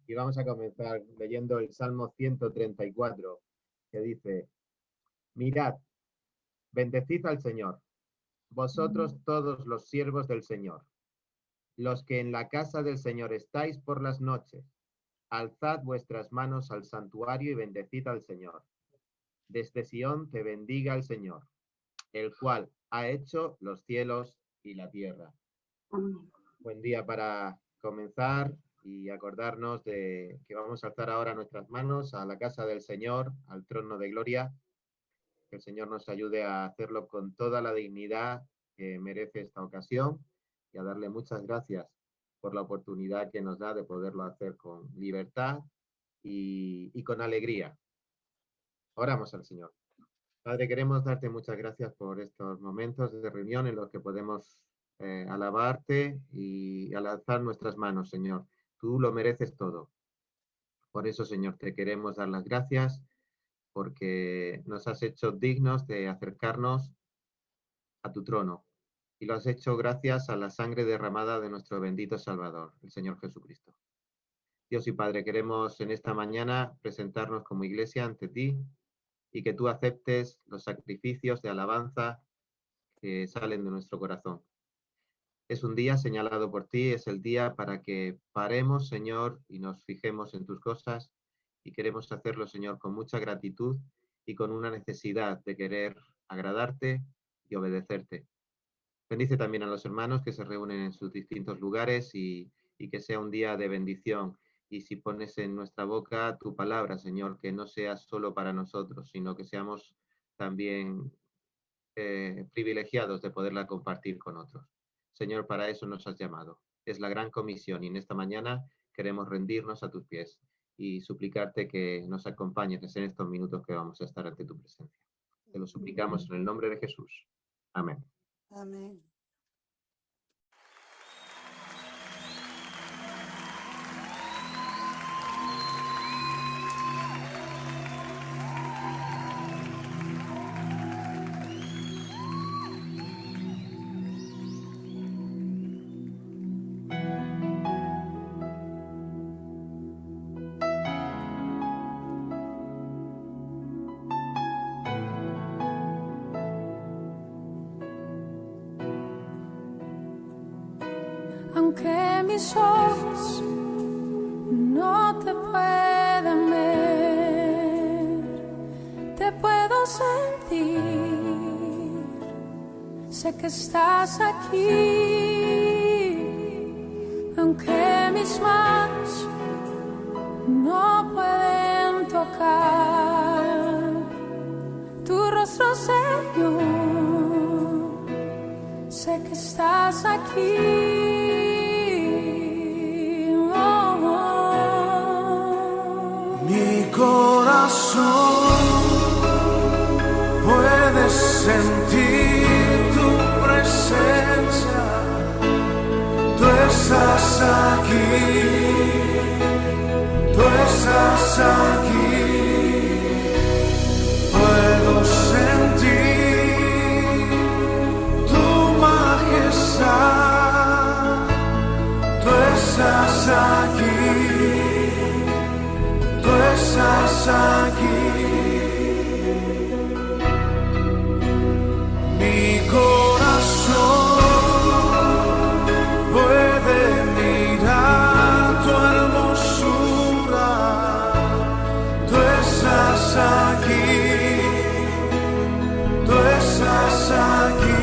Y vamos a comenzar leyendo el Salmo 134, que dice: Mirad, bendecid al Señor, vosotros todos los siervos del Señor, los que en la casa del Señor estáis por las noches. Alzad vuestras manos al santuario y bendecid al Señor. Desde Sión te bendiga el Señor, el cual ha hecho los cielos y la tierra. Amén. Buen día para comenzar y acordarnos de que vamos a alzar ahora nuestras manos a la casa del Señor, al trono de gloria. Que el Señor nos ayude a hacerlo con toda la dignidad que merece esta ocasión y a darle muchas gracias por la oportunidad que nos da de poderlo hacer con libertad y con alegría. Oramos al Señor. Padre, queremos darte muchas gracias por estos momentos de reunión en los que podemos alabarte y al alzar nuestras manos, Señor. Tú lo mereces todo. Por eso, Señor, te queremos dar las gracias porque nos has hecho dignos de acercarnos a tu trono. Y lo has hecho gracias a la sangre derramada de nuestro bendito Salvador, el Señor Jesucristo. Dios y Padre, queremos en esta mañana presentarnos como iglesia ante ti y que tú aceptes los sacrificios de alabanza que salen de nuestro corazón. Es un día señalado por ti, es el día para que paremos, Señor, y nos fijemos en tus cosas, y queremos hacerlo, Señor, con mucha gratitud y con una necesidad de querer agradarte y obedecerte. Bendice también a los hermanos que se reúnen en sus distintos lugares y que sea un día de bendición. Y si pones en nuestra boca tu palabra, Señor, que no sea solo para nosotros, sino que seamos también privilegiados de poderla compartir con otros. Señor, para eso nos has llamado. Es la gran comisión y en esta mañana queremos rendirnos a tus pies y suplicarte que nos acompañes en estos minutos que vamos a estar ante tu presencia. Te lo suplicamos en el nombre de Jesús. Amén. Amén. Aunque mis ojos no te puedan ver, te puedo sentir. Sé que estás aquí. Aunque mis manos no pueden tocar tu rostro, Señor, sé que estás aquí. Mi corazón puede sentir tu presencia. Tú estás aquí, tú estás aquí. Puedo sentir tu majestad. Tú estás aquí. Tú estás aquí. Mi corazón puede mirar tu hermosura. Tú estás aquí. Tú estás aquí.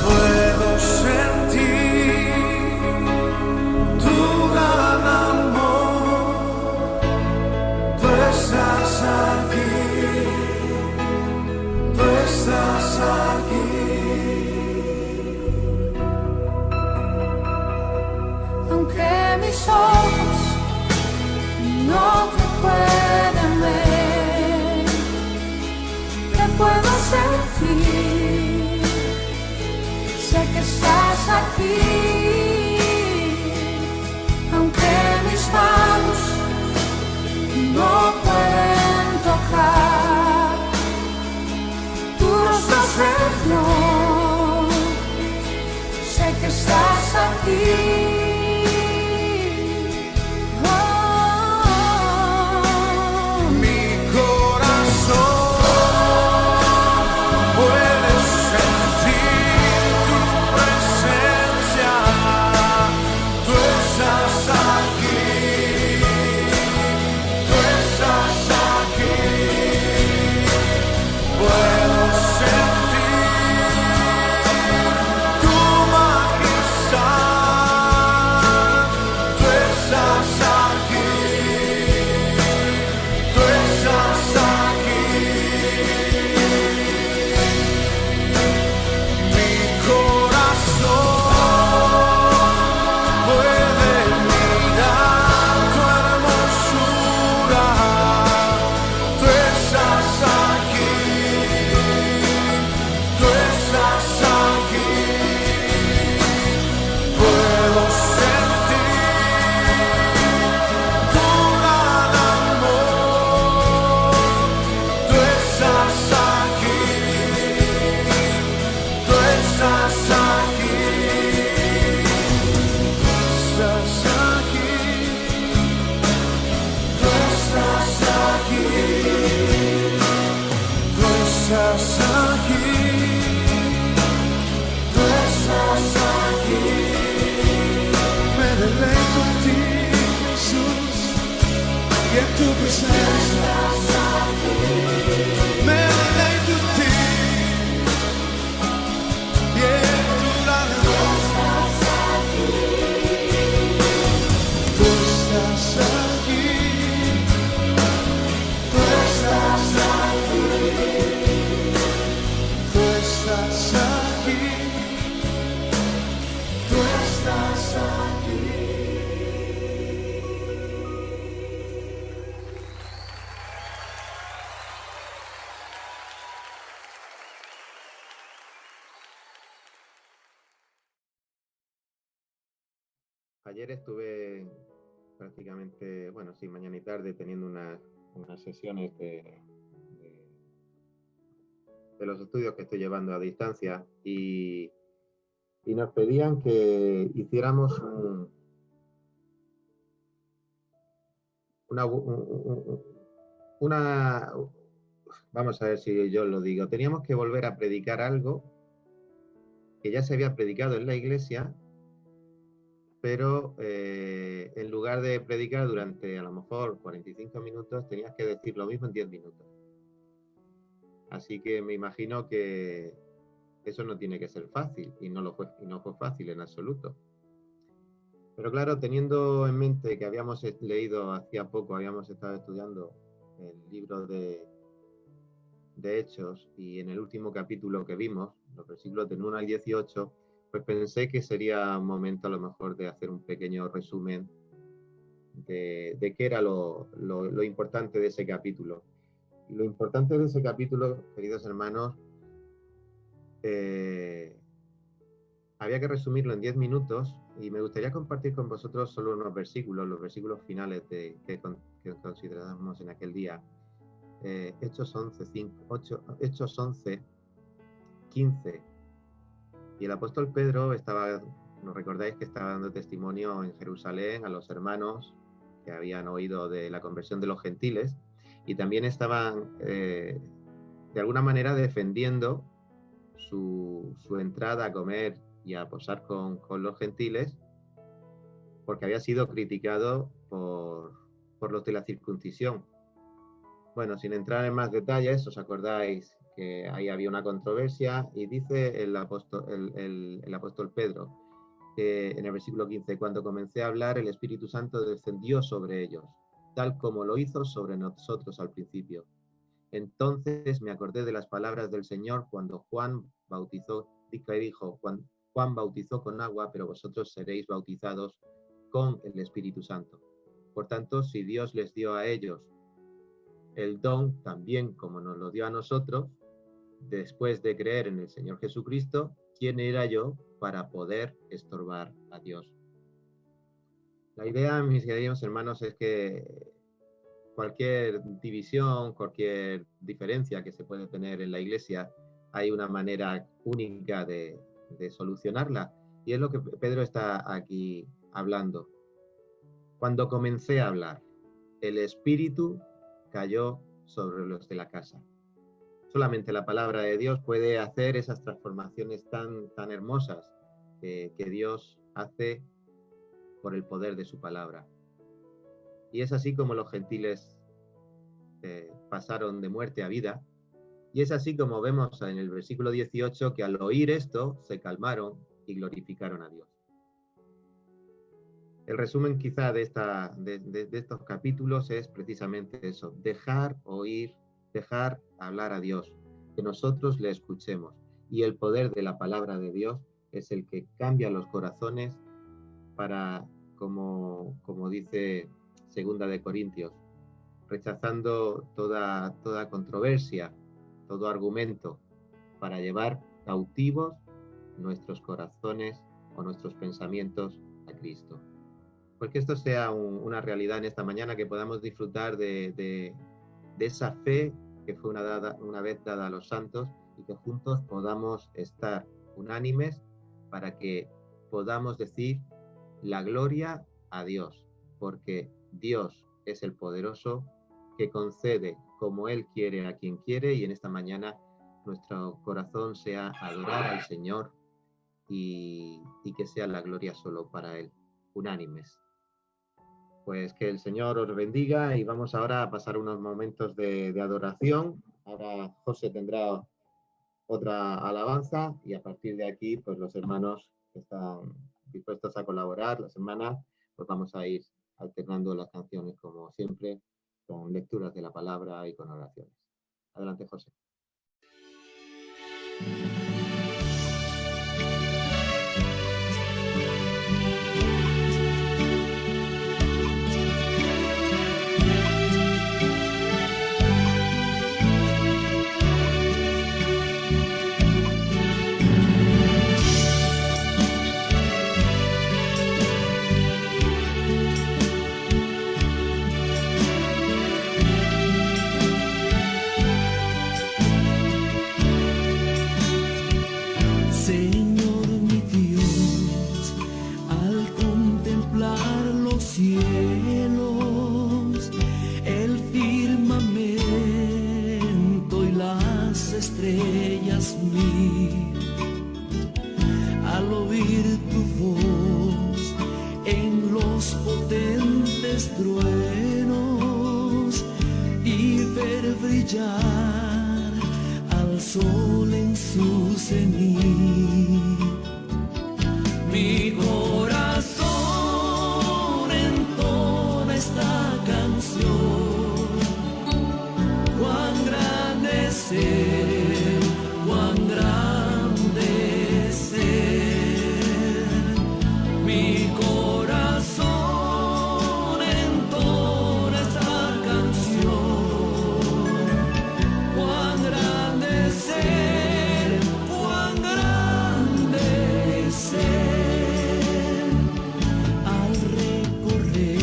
Puedo sentir tu gran amor. Tú estás aquí, tú estás aquí. Aunque mis ojos no te pueden ver, te puedo sentir. Sé que estás aquí. Aunque mis manos puedo sentir tu majestad. Tú estás aquí, tú estás aquí. Mi corazón puede mirar tu hermosura. Tú estás aquí, tú estás aquí. Puedo sentir tu gran amor. Tú estás aquí, tú estás aquí. Estás aquí, tú estás aquí. Tú estás aquí, tú estás aquí. Me deleito en ti, Jesús, y en tu presencia. Me deleito en ti, y en tu gran amor. Tú estás aquí, tú estás aquí. Tú estás aquí, tú estás aquí. Ayer estuve prácticamente, bueno, sí, mañana y tarde teniendo unas sesiones de los estudios que estoy llevando a distancia y nos pedían que hiciéramos vamos a ver si yo lo digo, teníamos que volver a predicar algo que ya se había predicado en la iglesia, pero en lugar de predicar durante a lo mejor 45 minutos, tenías que decir lo mismo en 10 minutos. Así que me imagino que eso no tiene que ser fácil, y no fue fácil en absoluto. Pero claro, teniendo en mente que habíamos leído hacía poco, habíamos estado estudiando el libro de Hechos, y en el último capítulo que vimos, los versículos del 1 al 18, pues pensé que sería momento a lo mejor de hacer un pequeño resumen de qué era lo importante de ese capítulo. Y lo importante de ese capítulo, queridos hermanos, había que resumirlo en 10 minutos, y me gustaría compartir con vosotros solo unos versículos, los versículos finales que consideramos en aquel día. Hechos 11, 15. Y el apóstol Pedro ¿nos recordáis que estaba dando testimonio en Jerusalén a los hermanos que habían oído de la conversión de los gentiles? Y también estaban, de alguna manera, defendiendo su entrada a comer y a posar con los gentiles, porque había sido criticado por los de la circuncisión. Bueno, sin entrar en más detalles, os acordáis que ahí había una controversia, y dice el apóstol Pedro que en el versículo 15: cuando comencé a hablar, el Espíritu Santo descendió sobre ellos, tal como lo hizo sobre nosotros al principio. Entonces me acordé de las palabras del Señor cuando Juan bautizó, y dijo: Juan bautizó con agua, pero vosotros seréis bautizados con el Espíritu Santo. Por tanto, si Dios les dio a ellos el don también como nos lo dio a nosotros, después de creer en el Señor Jesucristo, ¿quién era yo para poder estorbar a Dios? La idea, mis queridos hermanos, es que cualquier división, cualquier diferencia que se puede tener en la iglesia, hay una manera única de solucionarla. Y es lo que Pedro está aquí hablando. Cuando comencé a hablar, el Espíritu cayó sobre los de la casa. Solamente la palabra de Dios puede hacer esas transformaciones tan hermosas que Dios hace por el poder de su palabra. Y es así como los gentiles pasaron de muerte a vida, Y es así como vemos en el versículo 18 que al oír esto se calmaron y glorificaron a Dios. El resumen quizá de estos capítulos es precisamente eso: dejar oír, dejar hablar a Dios, que nosotros le escuchemos. Y el poder de la palabra de Dios es el que cambia los corazones para, como dice 2 de Corintios, rechazando toda controversia, todo argumento, para llevar cautivos nuestros corazones o nuestros pensamientos a Cristo. Pues que esto sea una realidad en esta mañana, que podamos disfrutar de esa fe que fue una vez dada a los santos, y que juntos podamos estar unánimes para que podamos decir la gloria a Dios, porque Dios es el poderoso que concede como Él quiere a quien quiere, y en esta mañana nuestro corazón sea adorar al Señor y que sea la gloria solo para Él, unánimes. Pues que el Señor os bendiga, y vamos ahora a pasar unos momentos de adoración. Ahora José tendrá otra alabanza, y a partir de aquí, pues los hermanos que están dispuestos a colaborar, las hermanas, pues vamos a ir alternando las canciones como siempre, con lecturas de la palabra y con oraciones. Adelante, José. Estrellas mil, al oír tu voz en los potentes truenos y ver brillar al sol en su cenit, mi corazón entona esta canción. Cuán grande es Él, cuán grande es Él. Mi corazón entona esta canción. Cuán grande es Él, cuán grande es Él. Al recorrer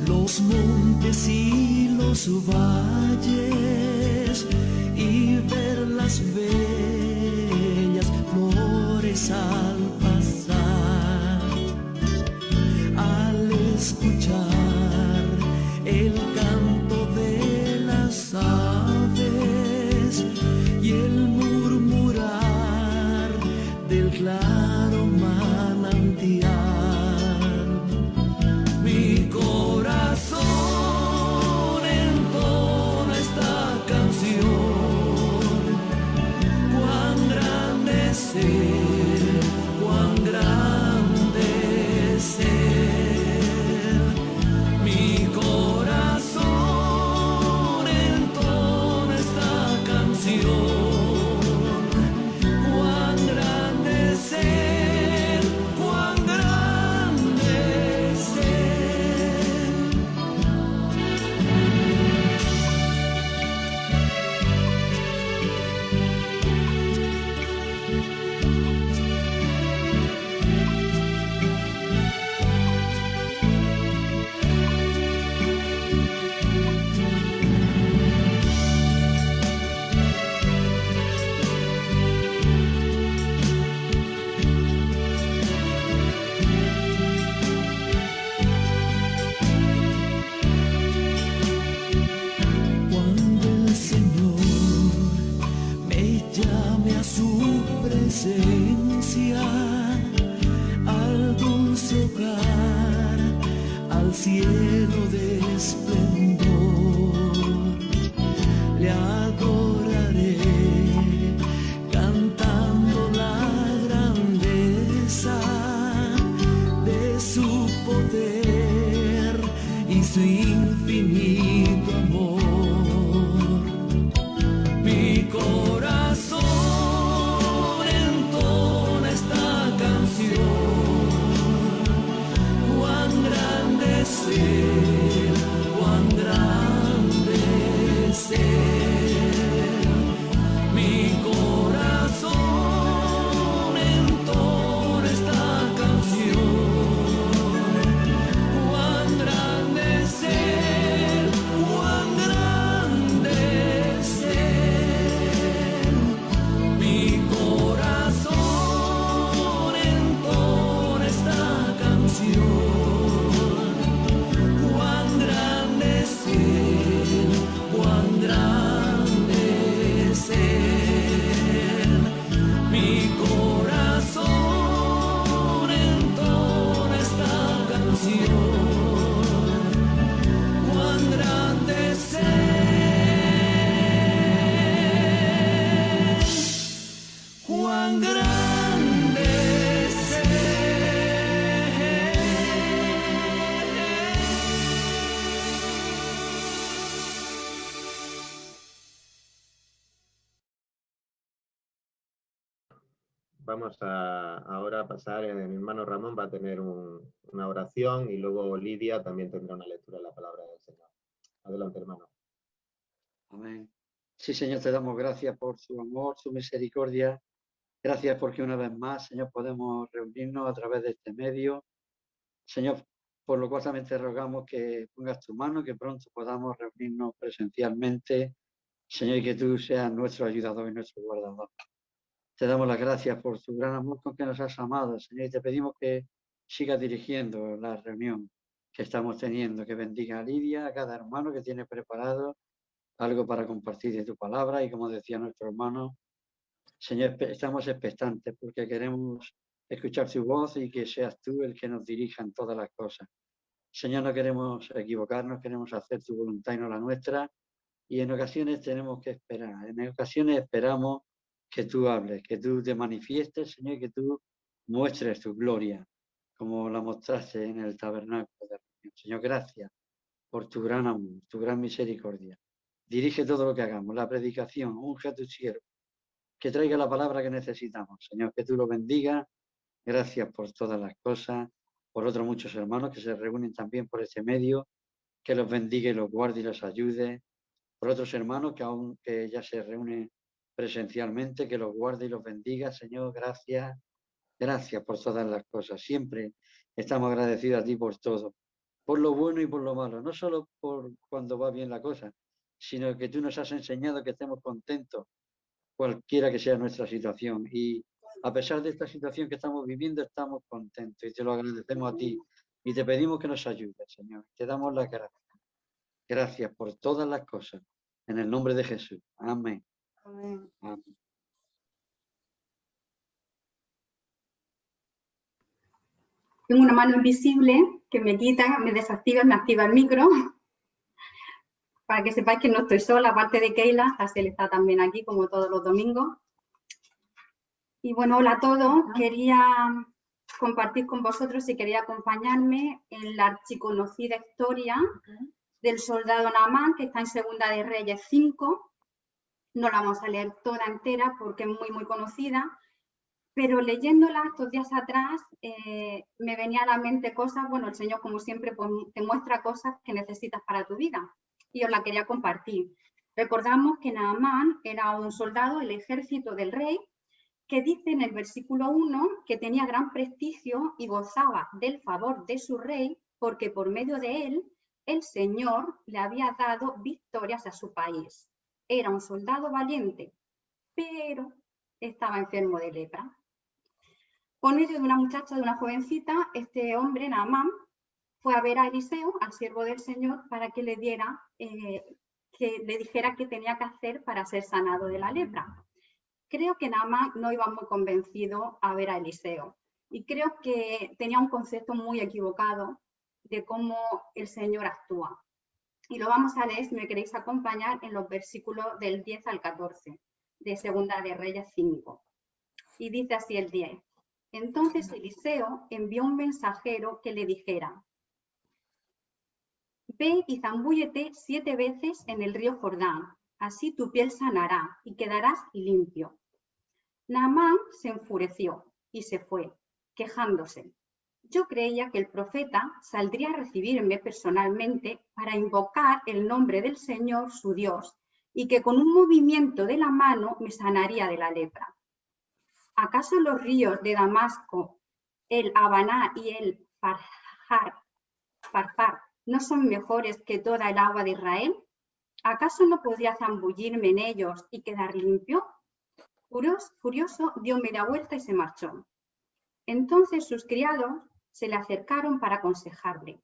los montes y los valles y ver las bellas flores al pasar, al escuchar el canto de las aves y el murmurar del claro manantial, mi corazón entona esta canción. Cuán grande es Él, cuán grande es Él. Mi corazón entona esta canción. Cuán grande es Él, cuán grande es Él. Cuando el Señor me llame a su presencia, al dulce hogar, al cielo de esplendor, le adoraré. vamos a ahora pasar, el hermano Ramón va a tener una oración y luego Lidia también tendrá una lectura de la palabra del Señor. Adelante, hermano. Amén. Sí, Señor, te damos gracias por su amor, su misericordia. Gracias porque una vez más, Señor, podemos reunirnos a través de este medio. Señor, por lo cual también te rogamos que pongas tu mano, que pronto podamos reunirnos presencialmente. Señor, y que tú seas nuestro ayudador y nuestro guardador. Te damos las gracias por tu gran amor con que nos has amado, Señor, y te pedimos que sigas dirigiendo la reunión que estamos teniendo, que bendiga a Lidia, a cada hermano que tiene preparado algo para compartir de tu palabra, y como decía nuestro hermano, Señor, estamos expectantes porque queremos escuchar tu voz y que seas tú el que nos dirija en todas las cosas. Señor, no queremos equivocarnos, queremos hacer tu voluntad y no la nuestra, y en ocasiones tenemos que esperar. En ocasiones esperamos que tú hables, que tú te manifiestes, Señor, que tú muestres tu gloria, como la mostraste en el tabernáculo de reunión. Señor, gracias por tu gran amor, tu gran misericordia. Dirige todo lo que hagamos, la predicación, unge a tu siervo, que traiga la palabra que necesitamos. Señor, que tú lo bendigas. Gracias por todas las cosas, por otros muchos hermanos que se reúnen también por este medio, que los bendiga y los guarde y los ayude. Por otros hermanos que ya se reúnen presencialmente, que los guarde y los bendiga. Señor, gracias. Gracias por todas las cosas. Siempre estamos agradecidos a ti por todo, por lo bueno y por lo malo. No solo por cuando va bien la cosa, sino que tú nos has enseñado que estemos contentos, cualquiera que sea nuestra situación. Y a pesar de esta situación que estamos viviendo, estamos contentos y te lo agradecemos a ti. Y te pedimos que nos ayudes, Señor. Te damos las gracias. Gracias por todas las cosas. En el nombre de Jesús. Amén. Amén. Amén. Tengo una mano invisible que me quita, me desactiva y me activa el micro. Para que sepáis que no estoy sola, aparte de Keila, Hazel está también aquí como todos los domingos. Y bueno, hola a todos. Quería compartir con vosotros y quería acompañarme en la archiconocida historia del soldado Naamán, que está en Segunda de Reyes 5. No la vamos a leer toda entera porque es muy conocida, pero leyéndola estos días atrás me venía a la mente cosas, bueno, el Señor como siempre pues, te muestra cosas que necesitas para tu vida y os la quería compartir. Recordamos que Naamán era un soldado del ejército del rey que dice en el versículo 1 que tenía gran prestigio y gozaba del favor de su rey porque por medio de él el Señor le había dado victorias a su país. Era un soldado valiente, pero estaba enfermo de lepra. Por medio de una muchacha, de una jovencita, este hombre, Naamán, fue a ver a Eliseo, al siervo del Señor, para que le diera, que le dijera qué tenía que hacer para ser sanado de la lepra. Creo que Naamán no iba muy convencido a ver a Eliseo y creo que tenía un concepto muy equivocado de cómo el Señor actúa. Y lo vamos a leer, si me queréis acompañar, en los versículos del 10 al 14 de Segunda de Reyes 5. Y dice así el 10. Entonces Eliseo envió un mensajero que le dijera: ve y zambúllete 7 veces en el río Jordán, así tu piel sanará y quedarás limpio. Naamán se enfureció y se fue, quejándose. Yo creía que el profeta saldría a recibirme personalmente para invocar el nombre del Señor, su Dios, y que con un movimiento de la mano me sanaría de la lepra. ¿Acaso los ríos de Damasco, el Habaná y el Farfar no son mejores que toda el agua de Israel? ¿Acaso no podría zambullirme en ellos y quedar limpio? Furioso dio media vuelta y se marchó. Entonces sus criados se le acercaron para aconsejarle: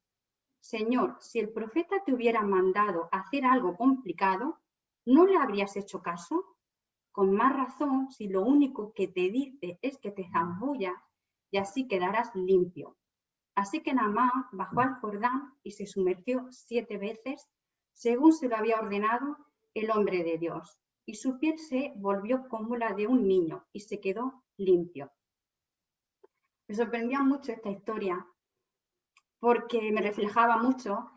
Señor, si el profeta te hubiera mandado hacer algo complicado, ¿no le habrías hecho caso? Con más razón, si lo único que te dice es que te zambullas y así quedarás limpio. Así que Naamán bajó al Jordán y se sumergió 7 veces, según se lo había ordenado el hombre de Dios, y su piel se volvió como la de un niño y se quedó limpio. Me sorprendía mucho esta historia porque me reflejaba mucho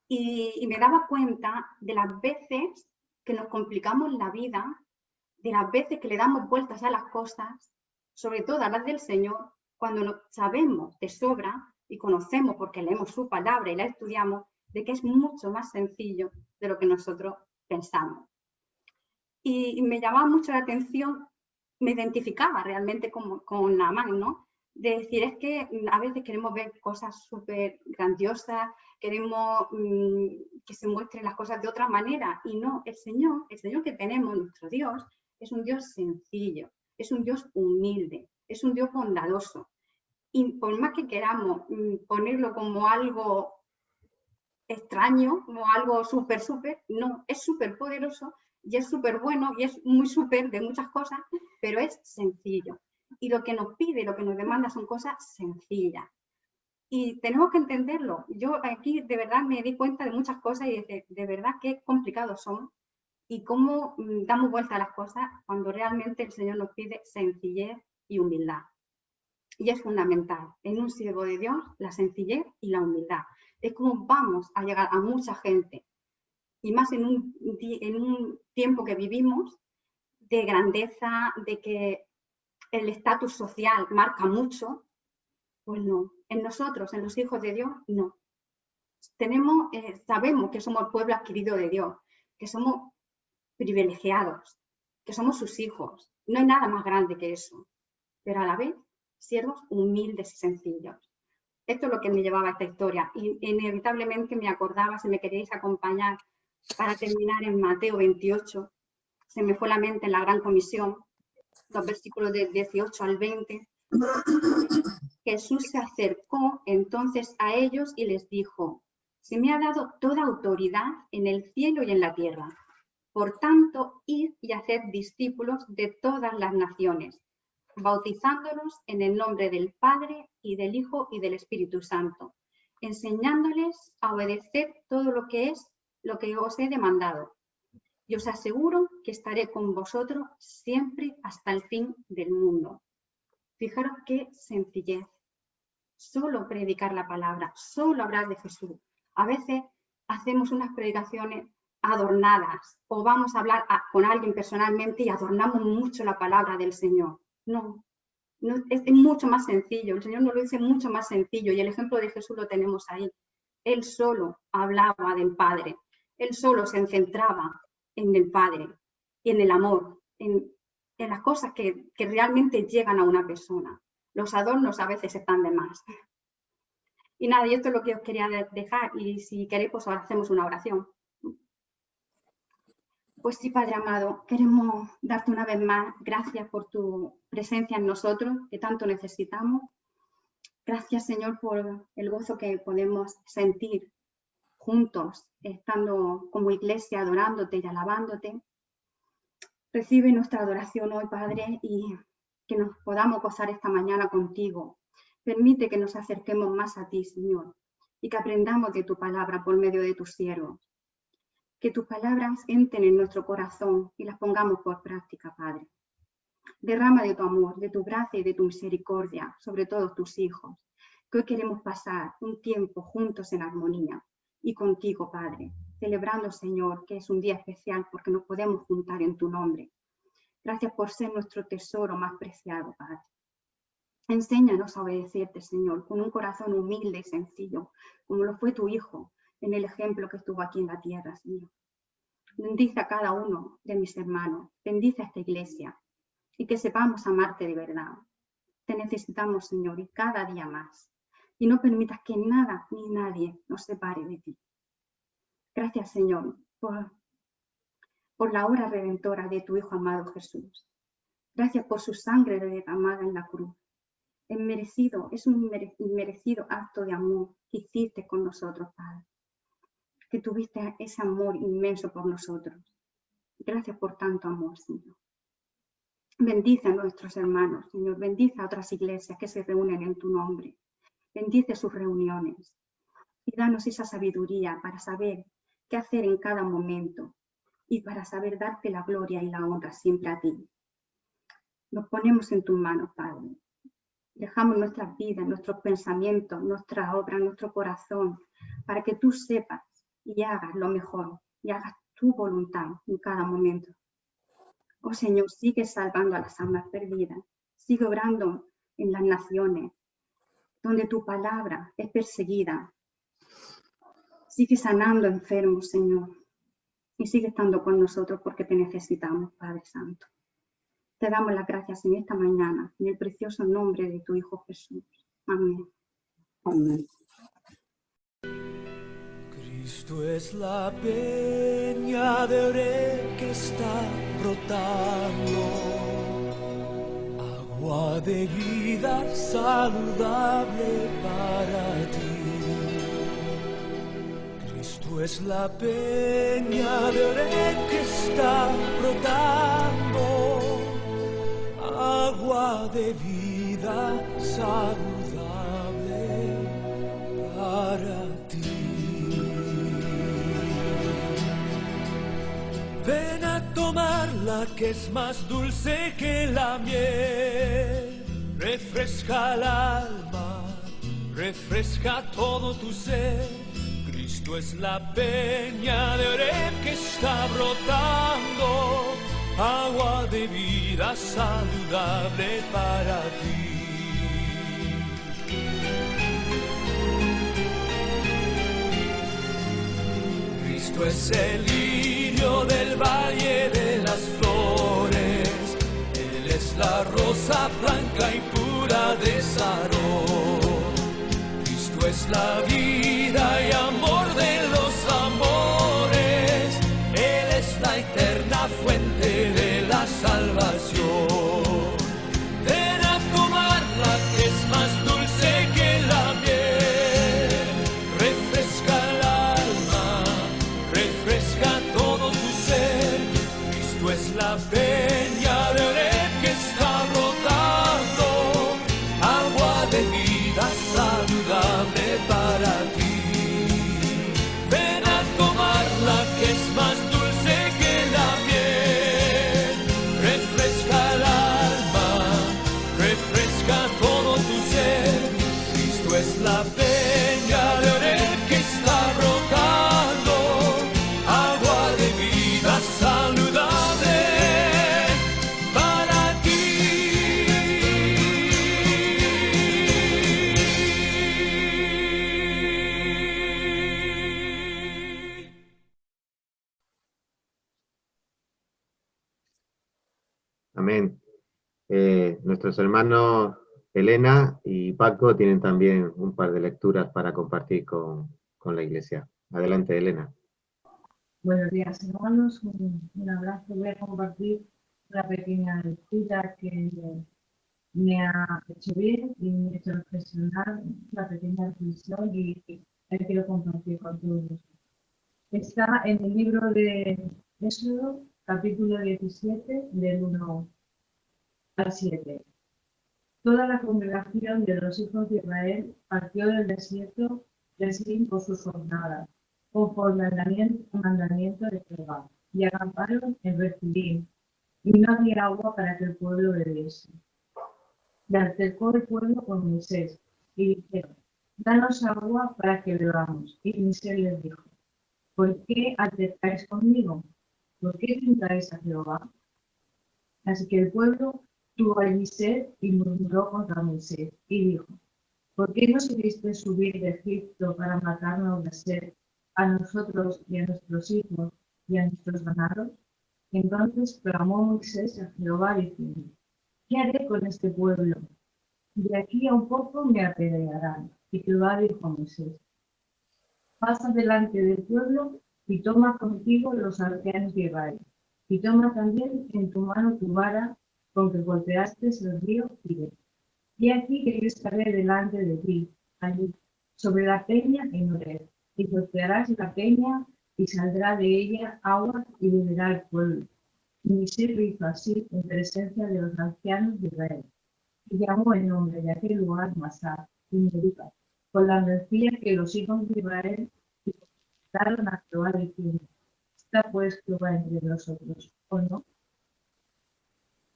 y me daba cuenta de las veces que nos complicamos la vida, de las veces que le damos vueltas a las cosas sobre todo hablar del Señor, cuando sabemos de sobra y conocemos porque leemos su palabra y la estudiamos, de que es mucho más sencillo de lo que nosotros pensamos. Y me llamaba mucho la atención, me identificaba realmente con Naamán, ¿no? De decir, es que a veces queremos ver cosas súper grandiosas, queremos que se muestren las cosas de otra manera, y no, el Señor que tenemos, nuestro Dios, es un Dios sencillo, es un Dios humilde, es un Dios bondadoso. Y por más que queramos ponerlo como algo extraño, como algo súper, no, es súper poderoso y es súper bueno y es muy súper de muchas cosas, pero es sencillo. Y lo que nos pide, lo que nos demanda son cosas sencillas. Y tenemos que entenderlo. Yo aquí de verdad me di cuenta de muchas cosas y de verdad qué complicados son y cómo damos vuelta a las cosas cuando realmente el Señor nos pide sencillez y humildad. Y es fundamental en un siervo de Dios la sencillez y la humildad. Es como vamos a llegar a mucha gente, y más en un tiempo que vivimos de grandeza, de que el estatus social marca mucho. Pues no, en nosotros, en los hijos de Dios, no. Sabemos que somos el pueblo adquirido de Dios, que somos privilegiados, que somos sus hijos. No hay nada más grande que eso, pero a la vez siervos humildes y sencillos. Esto es lo que me llevaba a esta historia y inevitablemente me acordaba, si me queréis acompañar para terminar en Mateo 28, se me fue la mente en la Gran Comisión, los versículos del 18 al 20. Jesús se acercó entonces a ellos y les dijo: se me ha dado toda autoridad en el cielo y en la tierra. Por tanto, id y haced discípulos de todas las naciones, bautizándolos en el nombre del Padre y del Hijo y del Espíritu Santo, enseñándoles a obedecer todo lo que os he demandado. Y os aseguro que estaré con vosotros siempre hasta el fin del mundo. Fijaros qué sencillez. Solo predicar la palabra, solo hablar de Jesús. A veces hacemos unas predicaciones adornadas o vamos a hablar con alguien personalmente y adornamos mucho la palabra del Señor. No, es mucho más sencillo. El Señor nos lo dice mucho más sencillo y el ejemplo de Jesús lo tenemos ahí. Él solo hablaba del Padre. Él solo se centraba en el Padre y en el amor, en las cosas que realmente llegan a una persona. Los adornos a veces están de más. Y nada, y esto es lo que os quería dejar. Y si queréis, pues ahora hacemos una oración. Pues sí, Padre amado, queremos darte una vez más gracias por tu presencia en nosotros, que tanto necesitamos. Gracias, Señor, por el gozo que podemos sentir juntos, estando como iglesia, adorándote y alabándote. Recibe nuestra adoración hoy, Padre, y que nos podamos gozar esta mañana contigo. Permite que nos acerquemos más a ti, Señor, y que aprendamos de tu palabra por medio de tus siervos. Que tus palabras entren en nuestro corazón y las pongamos por práctica, Padre. Derrama de tu amor, de tu gracia y de tu misericordia sobre todos tus hijos, que hoy queremos pasar un tiempo juntos en armonía y contigo, Padre, celebrando, Señor, que es un día especial porque nos podemos juntar en tu nombre. Gracias por ser nuestro tesoro más preciado, Padre. Enséñanos a obedecerte, Señor, con un corazón humilde y sencillo, como lo fue tu Hijo en el ejemplo que estuvo aquí en la tierra, Señor. Bendice a cada uno de mis hermanos, bendice a esta iglesia y que sepamos amarte de verdad. Te necesitamos, Señor, y cada día más. Y no permitas que nada ni nadie nos separe de ti. Gracias, Señor, por la obra redentora de tu Hijo amado Jesús. Gracias por su sangre derramada en la cruz. Es un inmerecido acto de amor que hiciste con nosotros, Padre. Que tuviste ese amor inmenso por nosotros. Gracias por tanto amor, Señor. Bendice a nuestros hermanos, Señor. Bendice a otras iglesias que se reúnen en tu nombre. Bendice sus reuniones. Y danos esa sabiduría para saber qué hacer en cada momento y para saber darte la gloria y la honra siempre a ti. Nos ponemos en tus manos, Padre. Dejamos nuestras vidas, nuestros pensamientos, nuestra obra, nuestro corazón, para que tú sepas y hagas lo mejor y hagas tu voluntad en cada momento. Oh Señor, sigue salvando a las almas perdidas, Sigue obrando en las naciones, donde tu palabra es perseguida. Sigue sanando enfermos, Señor, y sigue estando con nosotros porque te necesitamos, Padre Santo. Te damos las gracias en esta mañana, en el precioso nombre de tu Hijo Jesús. Amén. Amén. Cristo es la peña de Oreb que está brotando, agua de vida saludable para ti. Cristo es la peña de Oreb que está brotando, agua de vida saludable para ti. Ven a tomarla que es más dulce que la miel, refresca el alma, refresca todo tu ser. Cristo es la peña de Oreb que está brotando, agua de vida saludable para ti. Cristo es el lirio del valle de las flores, Él es la rosa blanca y pura de Sarón. Cristo es la vida y amor de los amores, Él es la eterna fuente de la salvación. Ven a tomarla que es más dulce que la miel, refresca el alma, refresca todo tu ser. Cristo es la peña de Oreb que está brotando, agua de vida saludable para ti. Ven a tomarla que es más dulce que la miel, refresca el alma, refresca todo tu ser. Cristo es la peña de Oreb que está brotando, agua de vida saludable para ti. Amén. Nuestros hermanos Elena y Paco tienen también un par de lecturas para compartir con la iglesia. Adelante, Elena. Buenos días, hermanos. Un abrazo. Voy a compartir una pequeña lectura que me ha hecho bien y me ha hecho reflexionar, una pequeña reflexión y la quiero compartir con todos. Está en el libro de Éxodo, capítulo 17, del 1 al 7. Toda la congregación de los hijos de Israel partió del desierto de Sin por sus jornadas, conforme al mandamiento de Jehová, y acamparon en Refidim, y no había agua para que el pueblo bebiese. Y altercó el pueblo con Moisés, y dijeron: danos agua para que bebamos. Y Moisés les dijo: ¿por qué altercáis conmigo? ¿Por qué tentáis a Jehová? Así que el pueblo tuvo allí sed y murmuró contra Moisés, y dijo: ¿por qué nos hiciste subir de Egipto para matarnos de sed, a nosotros y a nuestros hijos y a nuestros ganados? Entonces clamó Moisés a Jehová diciendo: ¿qué haré con este pueblo? De aquí a un poco me apedrearán. Y Jehová dijo a Moisés: pasa delante del pueblo y toma contigo los ancianos de Israel, y toma también en tu mano tu vara con que golpeaste el río Tigre. Y aquí que yo estaré delante de ti, allí, sobre la peña en Oreb, y golpearás la peña y saldrá de ella agua y beberá el pueblo. Y Moisés lo hizo así en presencia de los ancianos de Israel. Y llamó el nombre de aquel lugar Masá, y Meribá, con la energía que los hijos de Israel daron a Jehová diciendo: está pues Jehová entre nosotros, ¿o no?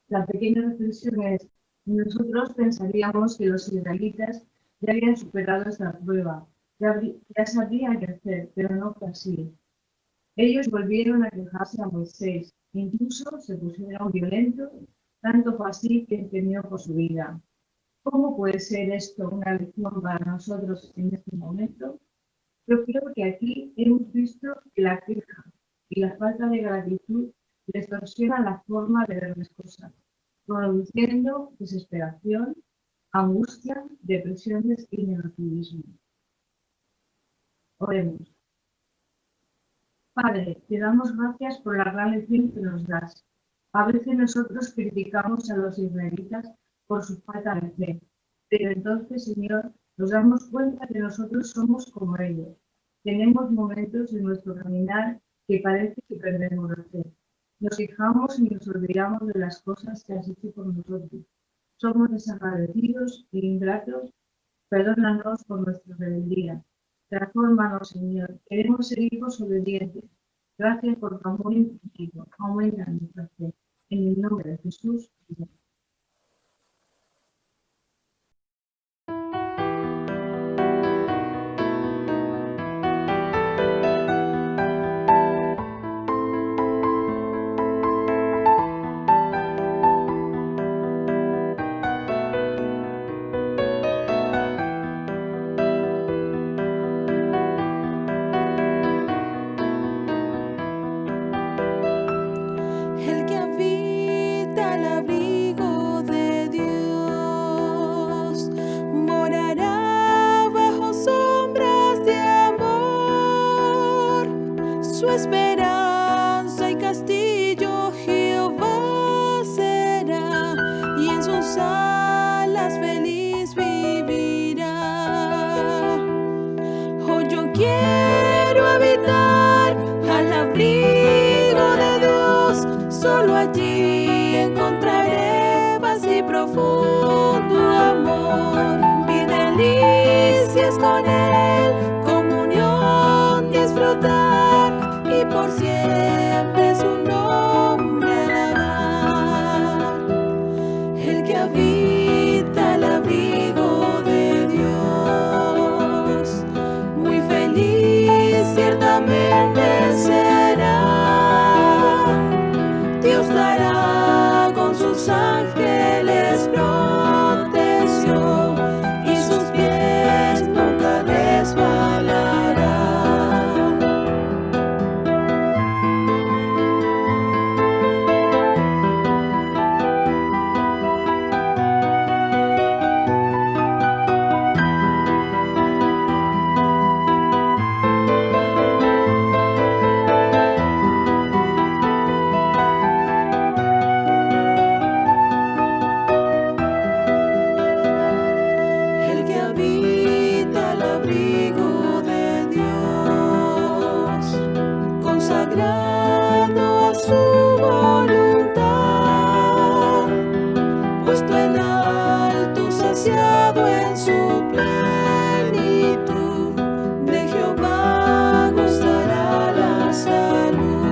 La pequeña reflexión es: nosotros pensaríamos que los israelitas ya habían superado esta prueba, ya sabían qué hacer, pero no fue así. Ellos volvieron a quejarse a Moisés, incluso se pusieron violentos Tanto fue así que temió por su vida. ¿Cómo puede ser esto una lección para nosotros en este momento? Yo creo que aquí hemos visto que la queja y la falta de gratitud distorsionan la forma de ver las cosas, produciendo desesperación, angustia, depresiones y negativismo. Oremos. Padre, te damos gracias por la gran lección que nos das. A veces nosotros criticamos a los israelitas por su falta de fe, pero entonces, Señor, nos damos cuenta que nosotros somos como ellos. Tenemos momentos en nuestro caminar que parece que perdemos la fe. Nos quejamos y nos olvidamos de las cosas que has hecho por nosotros. Somos desagradecidos e ingratos. Perdónanos por nuestra rebeldía. Transfórmanos, Señor. Queremos ser hijos obedientes. Gracias por tu amor infinito. Aumenta nuestra fe. En el nombre de Jesús. Amén. El que habita al abrigo de Dios morará bajo sombras de amor. Su esperanza y castillo Jehová será, y en sus alas feliz vivirá. Oh, yo quiero habitar al abrigo de Dios, solo allí encontraré paz y profundo amor. Mi delicia es con Él, comunión disfrutar, y por siempre su nombre alabar. El que habita al abrigo de Dios, muy feliz ciertamente será. Dios dará con sus ángeles protección, y sus pies nunca resbalarán. El que habita al abrigo de Dios, consagrado a su voluntad, puesto en alto, saciado en su plenitud, de Jehová gozará la salud.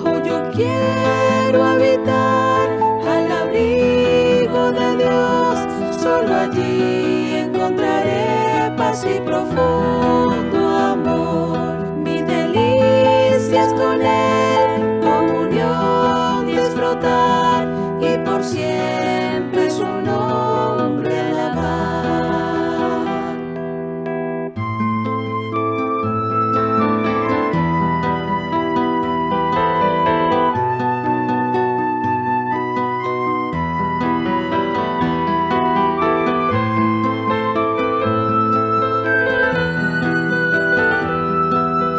Oh, yo quiero habitar al abrigo de Dios, solo allí encontraré paz y profundo amor. Mi delicia es con Él, comunión disfrutar, y por siempre su nombre alabar.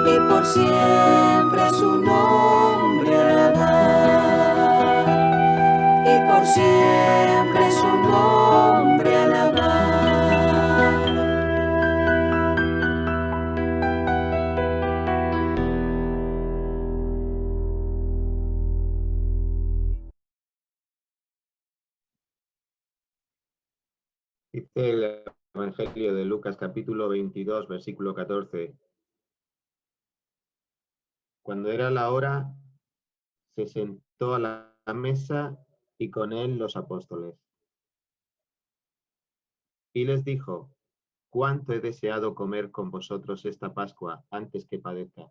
Y por siempre su nombre alabar, y por siempre su nombre alabar. Dice el Evangelio de Lucas, capítulo 22, versículo 14. Cuando era la hora, se sentó a la mesa y con él los apóstoles. Y les dijo: cuánto he deseado comer con vosotros esta Pascua antes que padezca.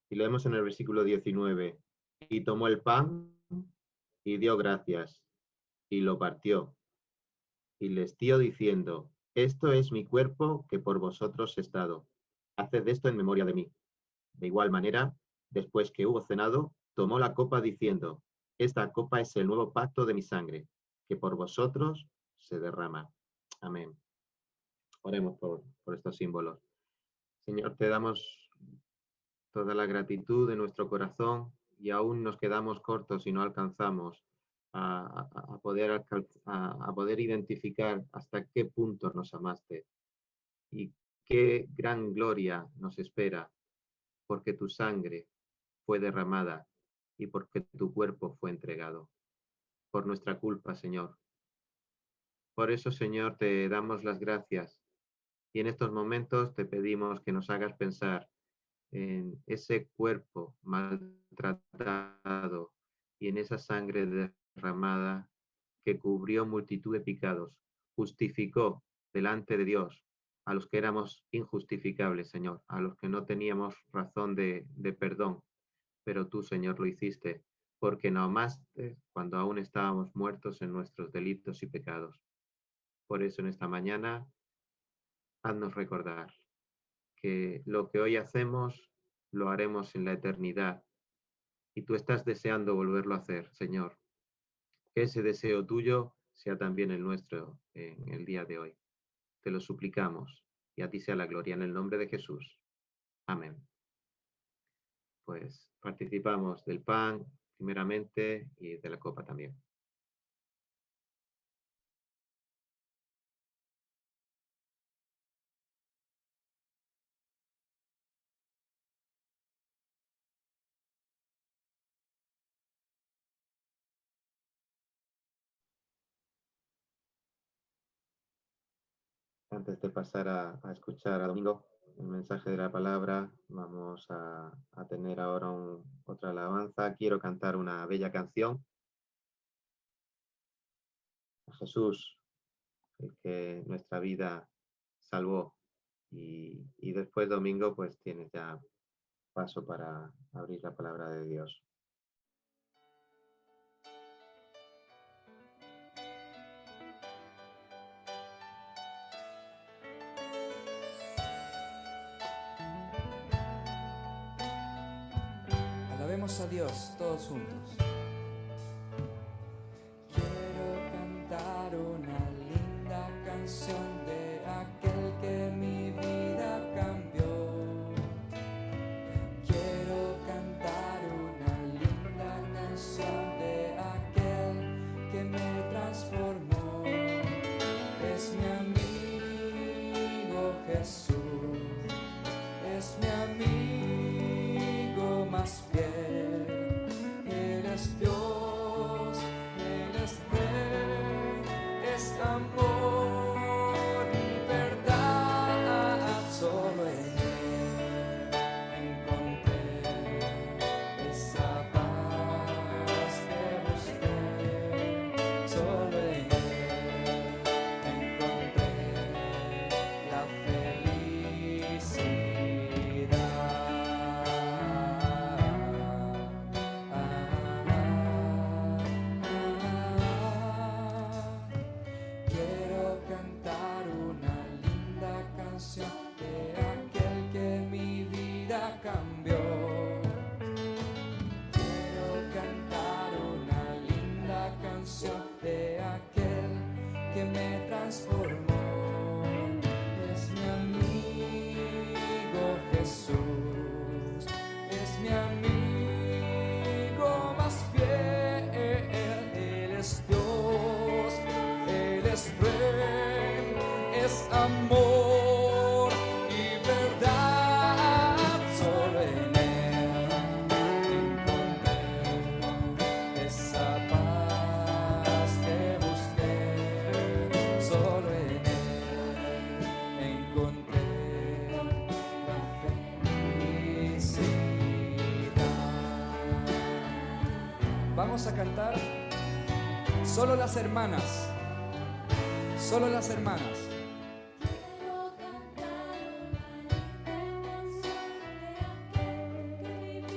Y leemos en el versículo 19. Y tomó el pan y dio gracias y lo partió y les dio diciendo: esto es mi cuerpo que por vosotros he dado. Haced esto en memoria de mí. De igual manera, después que hubo cenado, tomó la copa diciendo: esta copa es el nuevo pacto de mi sangre, que por vosotros se derrama. Amén. Oremos por estos símbolos. Señor, te damos toda la gratitud de nuestro corazón y aún nos quedamos cortos y no alcanzamos a poder identificar hasta qué punto nos amaste y qué gran gloria nos espera, porque tu sangre fue derramada y porque tu cuerpo fue entregado por nuestra culpa, Señor. Por eso, Señor, te damos las gracias y en estos momentos te pedimos que nos hagas pensar en ese cuerpo maltratado y en esa sangre derramada que cubrió multitud de pecados, justificó delante de Dios a los que éramos injustificables, Señor, a los que no teníamos razón de perdón, pero tú, Señor, lo hiciste porque nos amaste cuando aún estábamos muertos en nuestros delitos y pecados. Por eso en esta mañana, haznos recordar que lo que hoy hacemos lo haremos en la eternidad y tú estás deseando volverlo a hacer, Señor. Que ese deseo tuyo sea también el nuestro en el día de hoy. Te lo suplicamos y a ti sea la gloria en el nombre de Jesús. Amén. Pues participamos del pan primeramente y de la copa también. Antes de pasar a escuchar a Domingo el mensaje de la palabra, vamos a tener ahora otra alabanza. Quiero cantar una bella canción a Jesús, el que nuestra vida salvó. Y después, Domingo, pues tienes ya paso para abrir la palabra de Dios. Alabemos a Dios todos juntos. Quiero cantar una linda canción de aquel que mi vida cambió. Quiero cantar una linda canción de aquel que me transformó. Es mi amigo Jesús, es mi amigo más fiel. Él es Dios, Él es Rey, es amor y verdad. Solo en Él encontré esa paz que busqué. Solo en Él encontré la felicidad. Quiero cantar una linda canción de aquel que mi vida cambió. Quiero cantar una linda canción de aquel que me transformó. Es mi amigo Jesús, es mi amigo más fiel. Él es Dios, Él es Rey, es amor y verdad. Solo en Él encontré esa paz que busqué. Solo en Él encontré la felicidad. Vamos a cantar solo las hermanas, solo las hermanas. Quiero cantar una linda canción de aquel que mi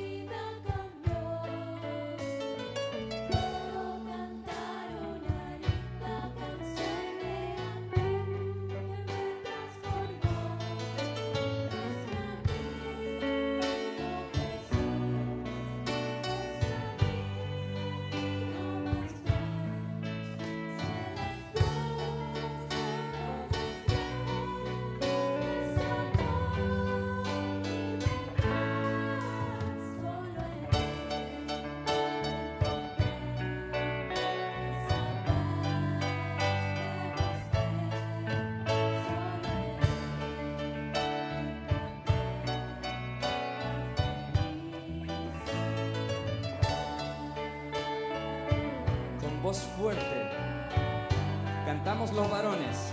voz fuerte. Cantamos los varones,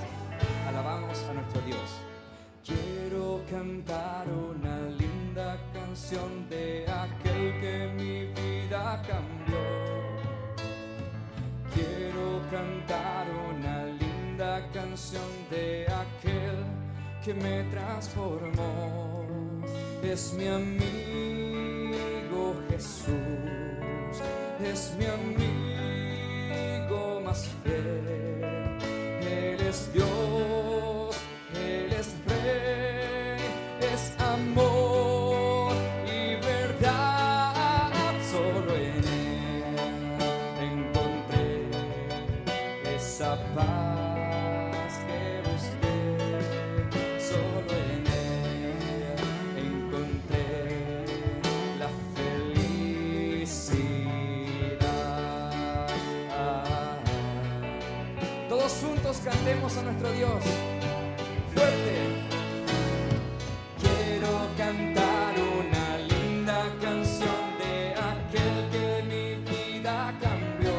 alabamos a nuestro Dios. Quiero cantar una linda canción de aquel que mi vida cambió. Quiero cantar una linda canción de aquel que me transformó. Es mi amigo Jesús, es mi amigo más fiel. Él es Dios, Él es Rey, es amor y verdad. Solo en Él encontré esa paz que busqué. Solo en Él encontré la felicidad. Todos juntos cantemos a nuestro Dios. Fuerte. Quiero cantar una linda canción de aquel que mi vida cambió.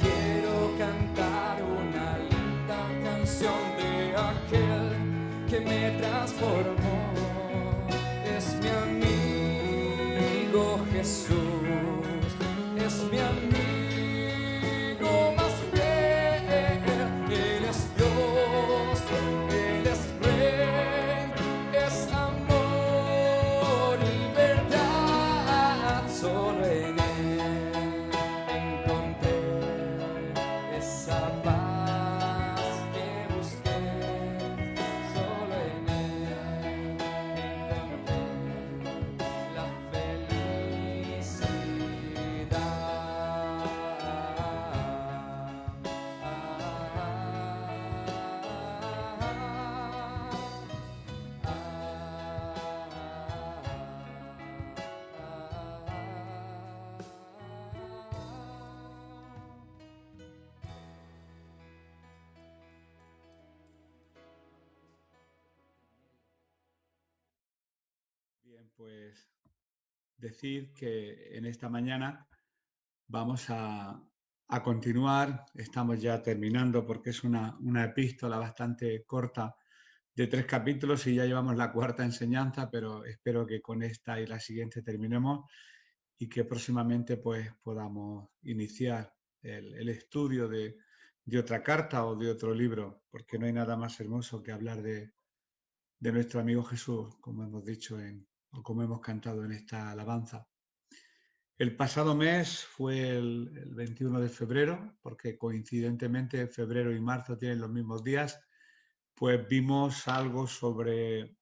Quiero cantar una linda canción de aquel que me transformó. Es mi amigo Jesús, es mi amigo más fiel. Él es Dios, Él es Rey, es amor y verdad. Solo en Él encontré esa paz que busqué. Solo en Él encontré la Bien, pues decir que en esta mañana vamos a continuar. Estamos ya terminando porque es una epístola bastante corta de 3 capítulos y ya llevamos la 4ª enseñanza, pero espero que con esta y la siguiente terminemos y que próximamente pues podamos iniciar el estudio de otra carta o de otro libro, porque no hay nada más hermoso que hablar de nuestro amigo Jesús, como hemos dicho o como hemos cantado en esta alabanza. El pasado mes fue el 21 de febrero, porque coincidentemente febrero y marzo tienen los mismos días, pues vimos algo sobre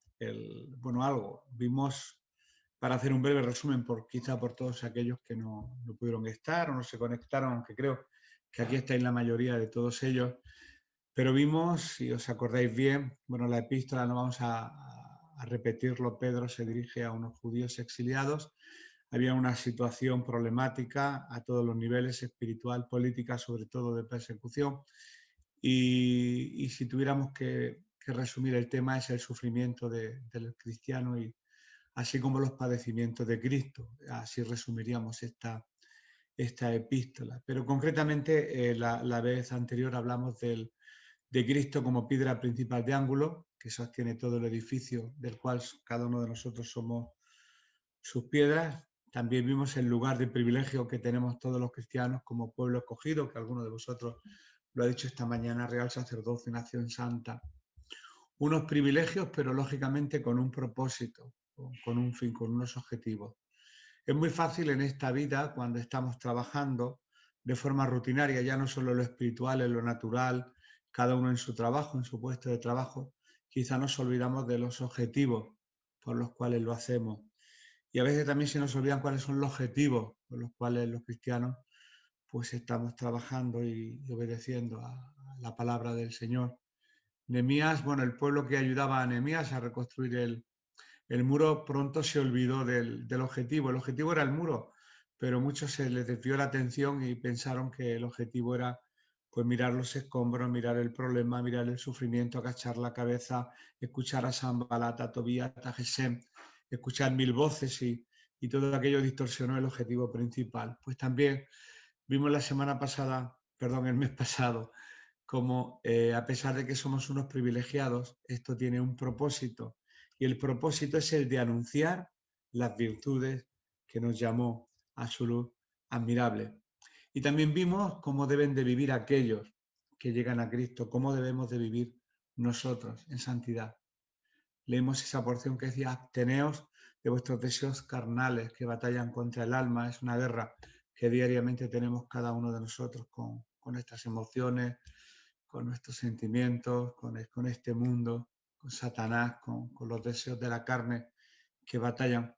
vimos, para hacer un breve resumen, quizá por todos aquellos que no pudieron estar o no se conectaron, aunque creo que aquí estáis la mayoría de todos ellos, pero vimos, si os acordáis bien, la epístola, no vamos a repetirlo, Pedro se dirige a unos judíos exiliados. Había una situación problemática a todos los niveles, espiritual, política, sobre todo de persecución. Y si tuviéramos que resumir el tema, es el sufrimiento del cristiano, y así como los padecimientos de Cristo. Así resumiríamos esta epístola. Pero concretamente, la vez anterior hablamos de Cristo como piedra principal de ángulo, que sostiene todo el edificio, del cual cada uno de nosotros somos sus piedras. También vimos el lugar de privilegio que tenemos todos los cristianos como pueblo escogido, que alguno de vosotros lo ha dicho esta mañana, real sacerdocio, nación santa. Unos privilegios, pero lógicamente con un propósito, con un fin, con unos objetivos. Es muy fácil en esta vida, cuando estamos trabajando de forma rutinaria, ya no solo en lo espiritual, en lo natural, cada uno en su trabajo, en su puesto de trabajo, quizá nos olvidamos de los objetivos por los cuales lo hacemos. Y a veces también se nos olvidan cuáles son los objetivos por los cuales los cristianos pues estamos trabajando y obedeciendo a la palabra del Señor. Nehemías, el pueblo que ayudaba a Nehemías a reconstruir el muro, pronto se olvidó del objetivo. El objetivo era el muro, pero muchos se les desvió la atención y pensaron que el objetivo era pues mirar los escombros, mirar el problema, mirar el sufrimiento, agachar la cabeza, escuchar a Sanbalat, a Tobías, a Gesem, escuchar 1000 voces y todo aquello distorsionó el objetivo principal. Pues también Vimos la semana pasada, perdón, el mes pasado, como a pesar de que somos unos privilegiados, esto tiene un propósito, y el propósito es el de anunciar las virtudes que nos llamó a su luz admirable. Y también vimos cómo deben de vivir aquellos que llegan a Cristo, cómo debemos de vivir nosotros en santidad. Leímos esa porción que decía: absteneos de vuestros deseos carnales que batallan contra el alma. Es una guerra que diariamente tenemos cada uno de nosotros con nuestras emociones, con nuestros sentimientos, con este mundo, con Satanás, con los deseos de la carne que batallan.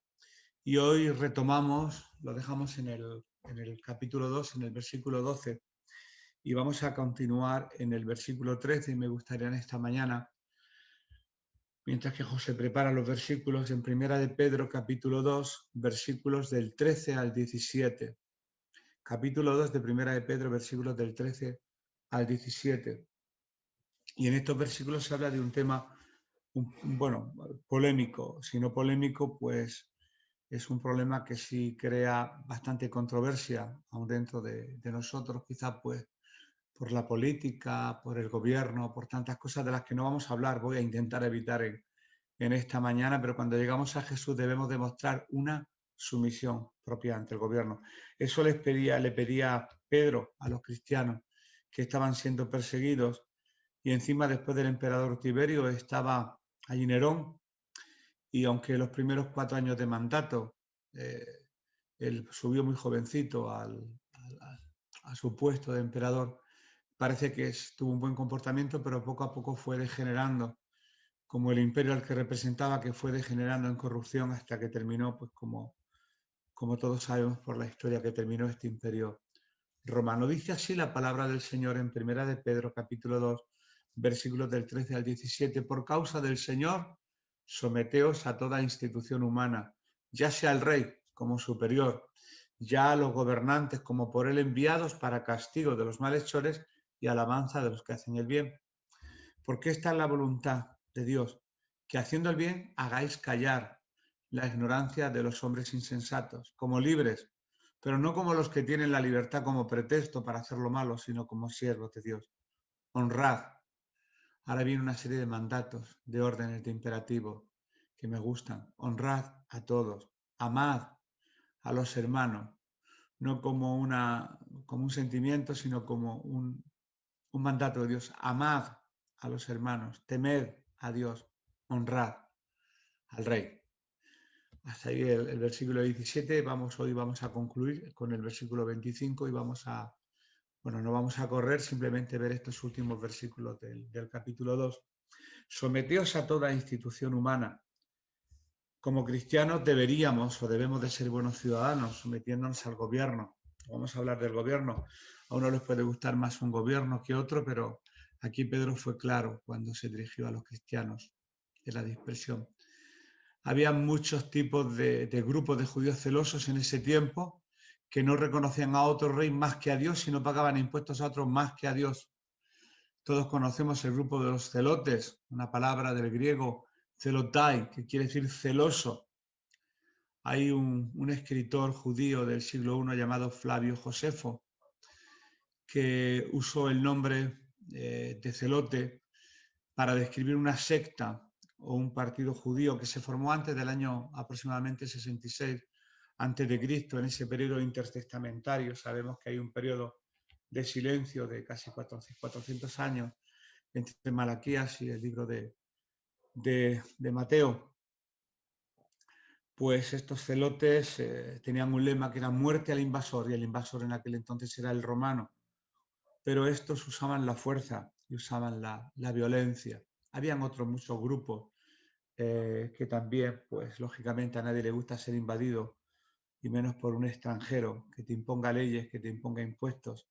Y hoy retomamos, lo dejamos en el capítulo 2, en el versículo 12, y vamos a continuar en el versículo 13, y me gustaría en esta mañana, mientras que José prepara los versículos, en Primera de Pedro, capítulo 2, versículos del 13 al 17. Capítulo 2 de Primera de Pedro, versículos del 13 al 17. Y en estos versículos se habla de un tema, bueno, polémico. Si no polémico, pues es un problema que sí crea bastante controversia aún dentro de nosotros, quizás pues por la política, por el gobierno, por tantas cosas de las que no vamos a hablar. Voy a intentar evitar en esta mañana, pero cuando llegamos a Jesús debemos demostrar una sumisión propia ante el gobierno. Eso le pedía Pedro a los cristianos que estaban siendo perseguidos, y encima después del emperador Tiberio estaba allí Nerón, y aunque los primeros 4 años de mandato él subió muy jovencito a su puesto de emperador, parece que tuvo un buen comportamiento, pero poco a poco fue degenerando, como el imperio al que representaba, que fue degenerando en corrupción hasta que terminó, pues como todos sabemos por la historia, que terminó este imperio romano. Dice así la palabra del Señor en Primera de Pedro, capítulo 2, versículos del 13 al 17. Por causa del Señor, someteos a toda institución humana, ya sea el rey como superior, ya a los gobernantes como por él enviados, para castigo de los malhechores y alabanza de los que hacen el bien. Porque esta es la voluntad de Dios, que haciendo el bien hagáis callar la ignorancia de los hombres insensatos, como libres, pero no como los que tienen la libertad como pretexto para hacer lo malo, sino como siervos de Dios. Honrad. Ahora viene una serie de mandatos, de órdenes, de imperativos que me gustan. Honrad a todos. Amad a los hermanos, no como un sentimiento, sino como un mandato de Dios. Amad a los hermanos, temed a Dios, honrad al rey. Hasta ahí el versículo 17. Hoy vamos a concluir con el versículo 25 y no vamos a correr, simplemente ver estos últimos versículos del capítulo 2. Someteos a toda institución humana. Como cristianos debemos de ser buenos ciudadanos, sometiéndonos al gobierno. Vamos a hablar del gobierno. A uno les puede gustar más un gobierno que otro, pero aquí Pedro fue claro cuando se dirigió a los cristianos de la dispersión. Había muchos tipos de grupos de judíos celosos en ese tiempo, que no reconocían a otro rey más que a Dios y no pagaban impuestos a otros más que a Dios. Todos conocemos el grupo de los celotes, una palabra del griego celotai, que quiere decir celoso. Hay un escritor judío del siglo I llamado Flavio Josefo, que usó el nombre de celote para describir una secta o un partido judío que se formó antes del año aproximadamente 66 a.C., en ese periodo intertestamentario. Sabemos que hay un periodo de silencio de casi 400 años entre Malaquías y el libro de Mateo. Pues estos celotes tenían un lema que era muerte al invasor, y el invasor en aquel entonces era el romano. Pero estos usaban la fuerza y usaban la violencia. Habían otros muchos grupos que también, pues lógicamente a nadie le gusta ser invadido, y menos por un extranjero que te imponga leyes, que te imponga impuestos.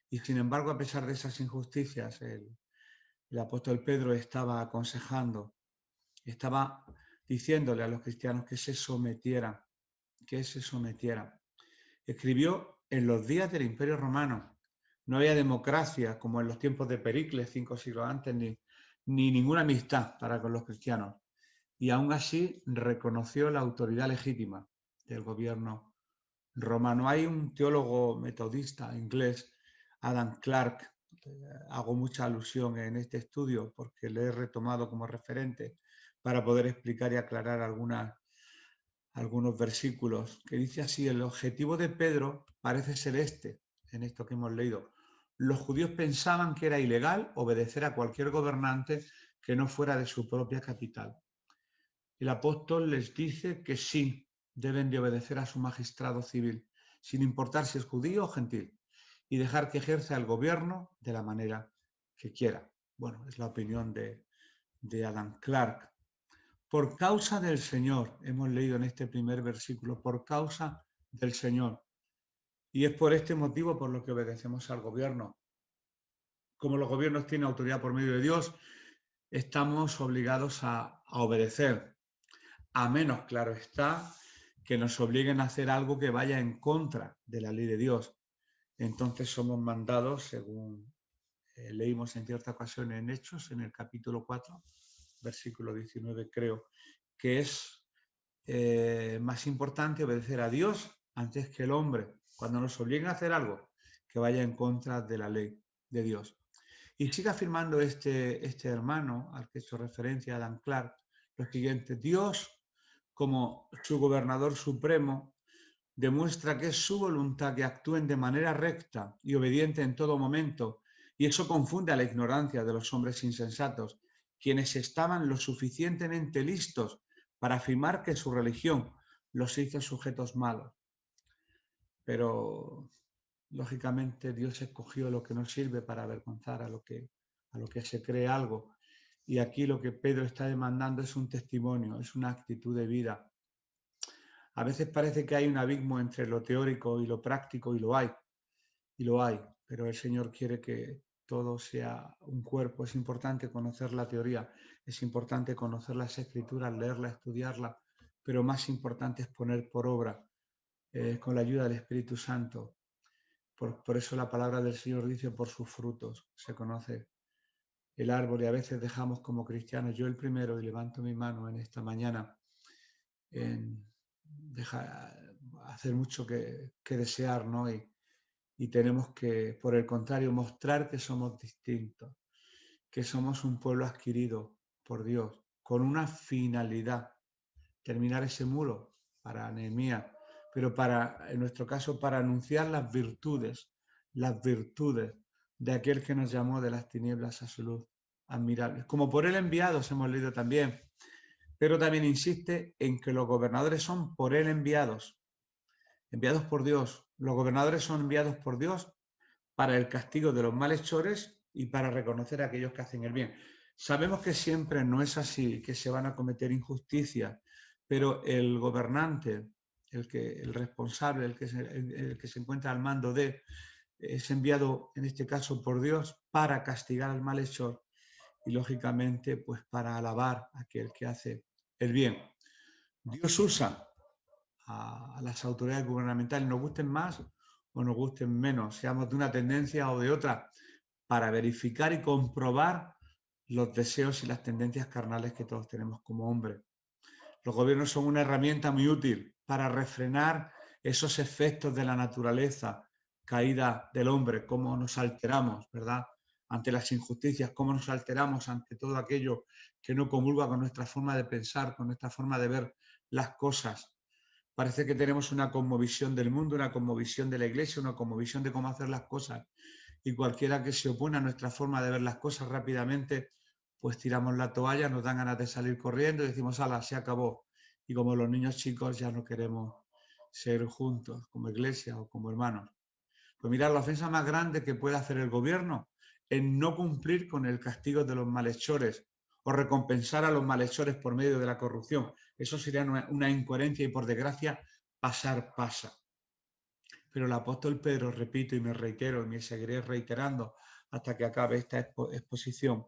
Y sin embargo, a pesar de esas injusticias, el apóstol Pedro estaba aconsejando, estaba diciéndole a los cristianos que se sometieran, Escribió en los días del Imperio Romano. No había democracia como en los tiempos de Pericles, 5 siglos antes, ni ninguna amistad para con los cristianos. Y aún así reconoció la autoridad legítima del gobierno romano. Hay un teólogo metodista inglés, Adam Clarke, hago mucha alusión en este estudio porque le he retomado como referente para poder explicar y aclarar algunos versículos, que dice así: el objetivo de Pedro parece ser en esto que hemos leído. Los judíos pensaban que era ilegal obedecer a cualquier gobernante que no fuera de su propia capital. El apóstol les dice que sí, deben de obedecer a su magistrado civil, sin importar si es judío o gentil, y dejar que ejerza el gobierno de la manera que quiera. Bueno, es la opinión de Adam Clarke. Por causa del Señor, hemos leído en este primer versículo, por causa del Señor. Y es por este motivo por lo que obedecemos al gobierno. Como los gobiernos tienen autoridad por medio de Dios, estamos obligados a obedecer. A menos, claro está, que nos obliguen a hacer algo que vaya en contra de la ley de Dios. Entonces somos mandados, según leímos en cierta ocasión en Hechos, en el capítulo 4, versículo 19 creo, que es más importante obedecer a Dios antes que el hombre, cuando nos obliguen a hacer algo que vaya en contra de la ley de Dios. Y sigue afirmando este hermano al que he hecho referencia, Adam Clarke, lo siguiente: Dios, como su gobernador supremo, demuestra que es su voluntad que actúen de manera recta y obediente en todo momento, y eso confunde a la ignorancia de los hombres insensatos, quienes estaban lo suficientemente listos para afirmar que su religión los hizo sujetos malos. Pero, lógicamente, Dios escogió lo que no sirve para avergonzar a lo que se cree algo. Y aquí lo que Pedro está demandando es un testimonio, es una actitud de vida. A veces parece que hay un abismo entre lo teórico y lo práctico, y lo hay, pero el Señor quiere que todo sea un cuerpo. Es importante conocer la teoría, es importante conocer las Escrituras, leerla, estudiarla, pero más importante es poner por obra, con la ayuda del Espíritu Santo. Por eso la palabra del Señor dice: por sus frutos se conoce el árbol. Y a veces dejamos como cristianos, yo el primero, y levanto mi mano en esta mañana, hacer mucho que desear, ¿no? Y tenemos que, por el contrario, mostrar que somos distintos, que somos un pueblo adquirido por Dios, con una finalidad: terminar ese muro para Nehemías, pero en nuestro caso, para anunciar las virtudes de aquel que nos llamó de las tinieblas a su luz admirable. Como por él enviados, hemos leído también. Pero también insiste en que los gobernadores son por él enviados por Dios. Los gobernadores son enviados por Dios para el castigo de los malhechores y para reconocer a aquellos que hacen el bien. Sabemos que siempre no es así, que se van a cometer injusticias, pero el gobernante, el responsable, el que se encuentra al mando es enviado en este caso por Dios para castigar al malhechor y, lógicamente, pues para alabar a aquel que hace el bien. Dios usa a las autoridades gubernamentales, nos gusten más o nos gusten menos, seamos de una tendencia o de otra, para verificar y comprobar los deseos y las tendencias carnales que todos tenemos como hombres. Los gobiernos son una herramienta muy útil para refrenar esos efectos de la naturaleza caída del hombre, cómo nos alteramos, ¿verdad?, ante las injusticias, cómo nos alteramos ante todo aquello que no comulga con nuestra forma de pensar, con nuestra forma de ver las cosas. Parece que tenemos una cosmovisión del mundo, una cosmovisión de la Iglesia, una cosmovisión de cómo hacer las cosas, y cualquiera que se opone a nuestra forma de ver las cosas rápidamente, pues tiramos la toalla, nos dan ganas de salir corriendo y decimos: ¡hala, se acabó! Y como los niños chicos ya no queremos ser juntos como iglesia o como hermanos. Pues mirad, la ofensa más grande que puede hacer el gobierno es no cumplir con el castigo de los malhechores o recompensar a los malhechores por medio de la corrupción. Eso sería una incoherencia y, por desgracia, pasa. Pero el apóstol Pedro, repito y me reitero y me seguiré reiterando hasta que acabe esta exposición,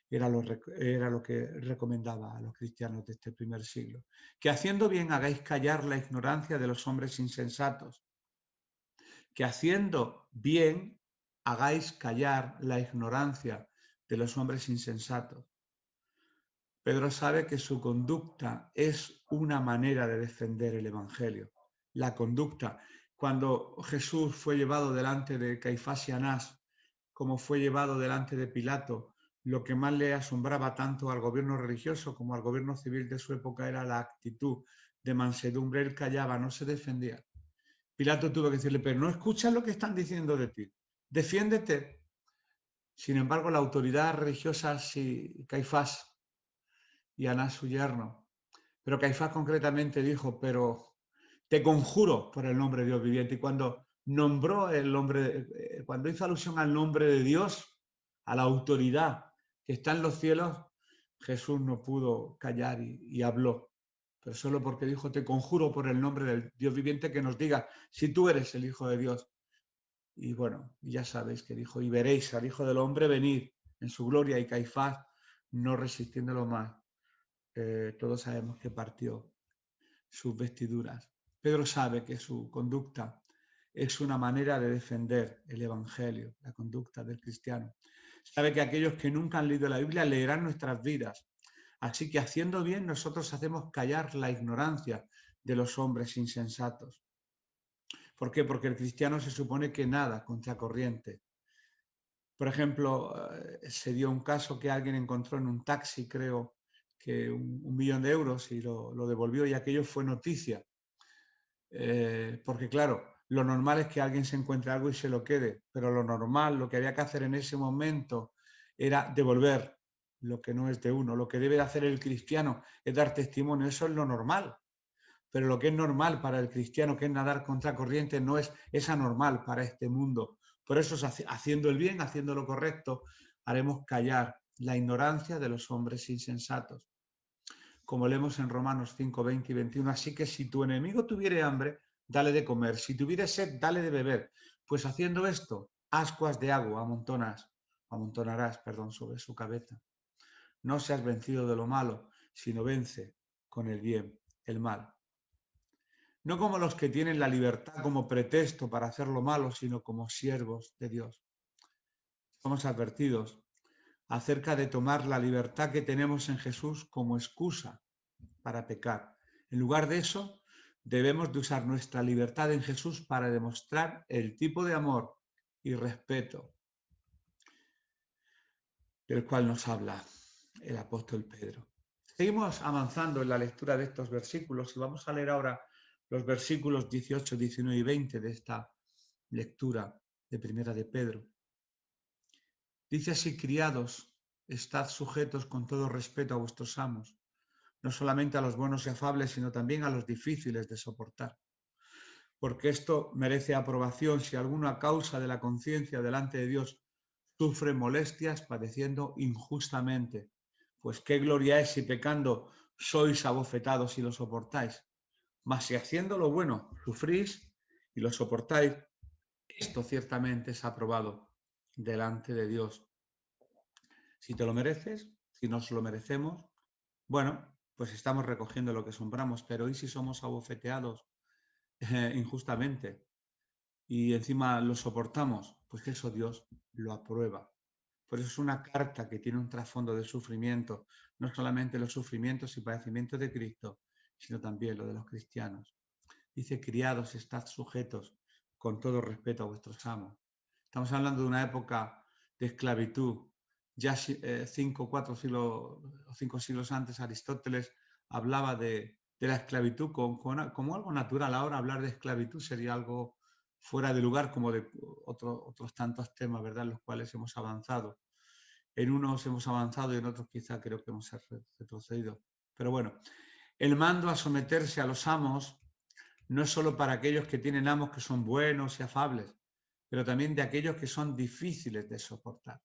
era lo que recomendaba a los cristianos de este primer siglo: que haciendo bien hagáis callar la ignorancia de los hombres insensatos. Que haciendo bien hagáis callar la ignorancia de los hombres insensatos. Pedro sabe que su conducta es una manera de defender el Evangelio. la conducta. Cuando Jesús fue llevado delante de Caifás y Anás, como fue llevado delante de Pilato, lo que más le asombraba tanto al gobierno religioso como al gobierno civil de su época era la actitud de mansedumbre. Él callaba, no se defendía. Pilato tuvo que decirle, pero no escuchas lo que están diciendo de ti, defiéndete. Sin embargo, la autoridad religiosa, sí, Caifás y Anás su yerno, pero Caifás concretamente dijo, pero te conjuro por el nombre de Dios viviente. Y cuando nombró el nombre, cuando hizo alusión al nombre de Dios, a la autoridad que está en los cielos, Jesús no pudo callar y habló. Pero solo porque dijo, te conjuro por el nombre del Dios viviente que nos diga si tú eres el Hijo de Dios. Y bueno, ya sabéis que dijo, y veréis al Hijo del Hombre venir en su gloria, y Caifás, no resistiéndolo más, todos sabemos que partió sus vestiduras. Pedro sabe que su conducta es una manera de defender el Evangelio, la conducta del cristiano. Sabe que aquellos que nunca han leído la Biblia leerán nuestras vidas. Así que haciendo bien nosotros hacemos callar la ignorancia de los hombres insensatos. ¿Por qué? Porque el cristiano se supone que nada contracorriente. Por ejemplo, se dio un caso que alguien encontró en un taxi, creo, que 1 millón de euros y lo devolvió, y aquello fue noticia. Porque claro, lo normal es que alguien se encuentre algo y se lo quede, pero lo normal, lo que había que hacer en ese momento era devolver lo que no es de uno. Lo que debe de hacer el cristiano es dar testimonio, eso es lo normal. Pero lo que es normal para el cristiano, que es nadar contracorriente, no es anormal para este mundo. Por eso, haciendo el bien, haciendo lo correcto, haremos callar la ignorancia de los hombres insensatos. Como leemos en Romanos 5, 20 y 21, así que si tu enemigo tuviere hambre, dale de comer, si tuviere sed, dale de beber, pues haciendo esto, ascuas de agua amontonarás sobre su cabeza. No seas vencido de lo malo, sino vence con el bien el mal. No como los que tienen la libertad como pretexto para hacer lo malo, sino como siervos de Dios. Somos advertidos acerca de tomar la libertad que tenemos en Jesús como excusa para pecar. En lugar de eso, debemos de usar nuestra libertad en Jesús para demostrar el tipo de amor y respeto del cual nos habla el apóstol Pedro. Seguimos avanzando en la lectura de estos versículos y vamos a leer ahora los versículos 18, 19 y 20 de esta lectura de Primera de Pedro. Dice así, criados, estad sujetos con todo respeto a vuestros amos, no solamente a los buenos y afables, sino también a los difíciles de soportar. Porque esto merece aprobación si alguno a causa de la conciencia delante de Dios sufre molestias padeciendo injustamente. Pues qué gloria es si pecando sois abofetados y lo soportáis. Mas si haciendo lo bueno sufrís y lo soportáis, esto ciertamente es aprobado delante de Dios. Si te lo mereces, si nos lo merecemos, bueno, pues estamos recogiendo lo que sembramos, pero ¿y si somos abofeteados injustamente y encima lo soportamos? Pues eso Dios lo aprueba. Por eso es una carta que tiene un trasfondo de sufrimiento, no solamente los sufrimientos y padecimientos de Cristo, sino también lo de los cristianos. Dice, criados, estad sujetos con todo respeto a vuestros amos. Estamos hablando de una época de esclavitud. Ya 5 siglos antes Aristóteles hablaba de la esclavitud como algo natural. Ahora hablar de esclavitud sería algo fuera de lugar, como de otros tantos temas, ¿verdad?, en los cuales hemos avanzado. En unos hemos avanzado y en otros quizá creo que hemos retrocedido. Pero bueno, el mando a someterse a los amos no es solo para aquellos que tienen amos que son buenos y afables, pero también de aquellos que son difíciles de soportar.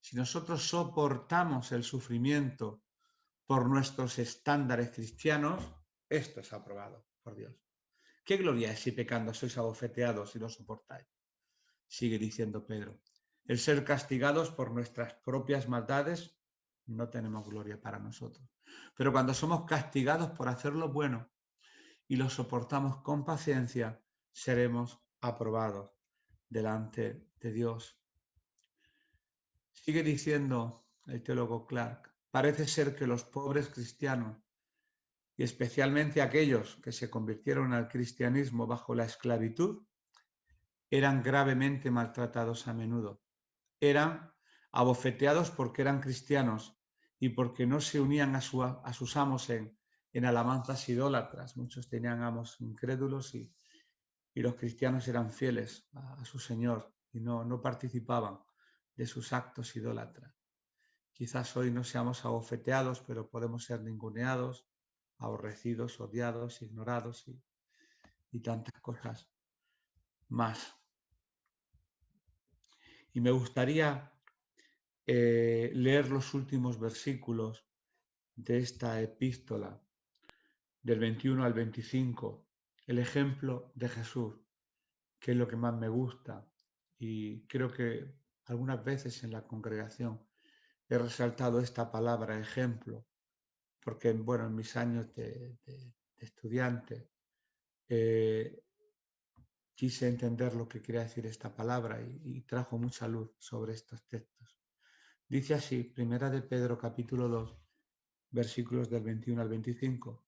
Si nosotros soportamos el sufrimiento por nuestros estándares cristianos, esto es aprobado por Dios. ¿Qué gloria es si pecando sois abofeteados y lo soportáis? Sigue diciendo Pedro. El ser castigados por nuestras propias maldades no tenemos gloria para nosotros. Pero cuando somos castigados por hacer lo bueno y lo soportamos con paciencia, seremos aprobados delante de Dios. Sigue diciendo el teólogo Clark, parece ser que los pobres cristianos y especialmente aquellos que se convirtieron al cristianismo bajo la esclavitud, eran gravemente maltratados a menudo. Eran abofeteados porque eran cristianos y porque no se unían a sus amos en alabanzas idólatras. Muchos tenían amos incrédulos y los cristianos eran fieles a su Señor y no participaban de sus actos idólatras. Quizás hoy no seamos abofeteados, pero podemos ser ninguneados, aborrecidos, odiados, ignorados y tantas cosas más. Y me gustaría leer los últimos versículos de esta epístola, del 21 al 25, el ejemplo de Jesús, que es lo que más me gusta. Y creo que algunas veces en la congregación he resaltado esta palabra ejemplo, porque bueno, en mis años de estudiante quise entender lo que quería decir esta palabra y trajo mucha luz sobre estos textos. Dice así, Primera de Pedro capítulo 2, versículos del 21 al 25.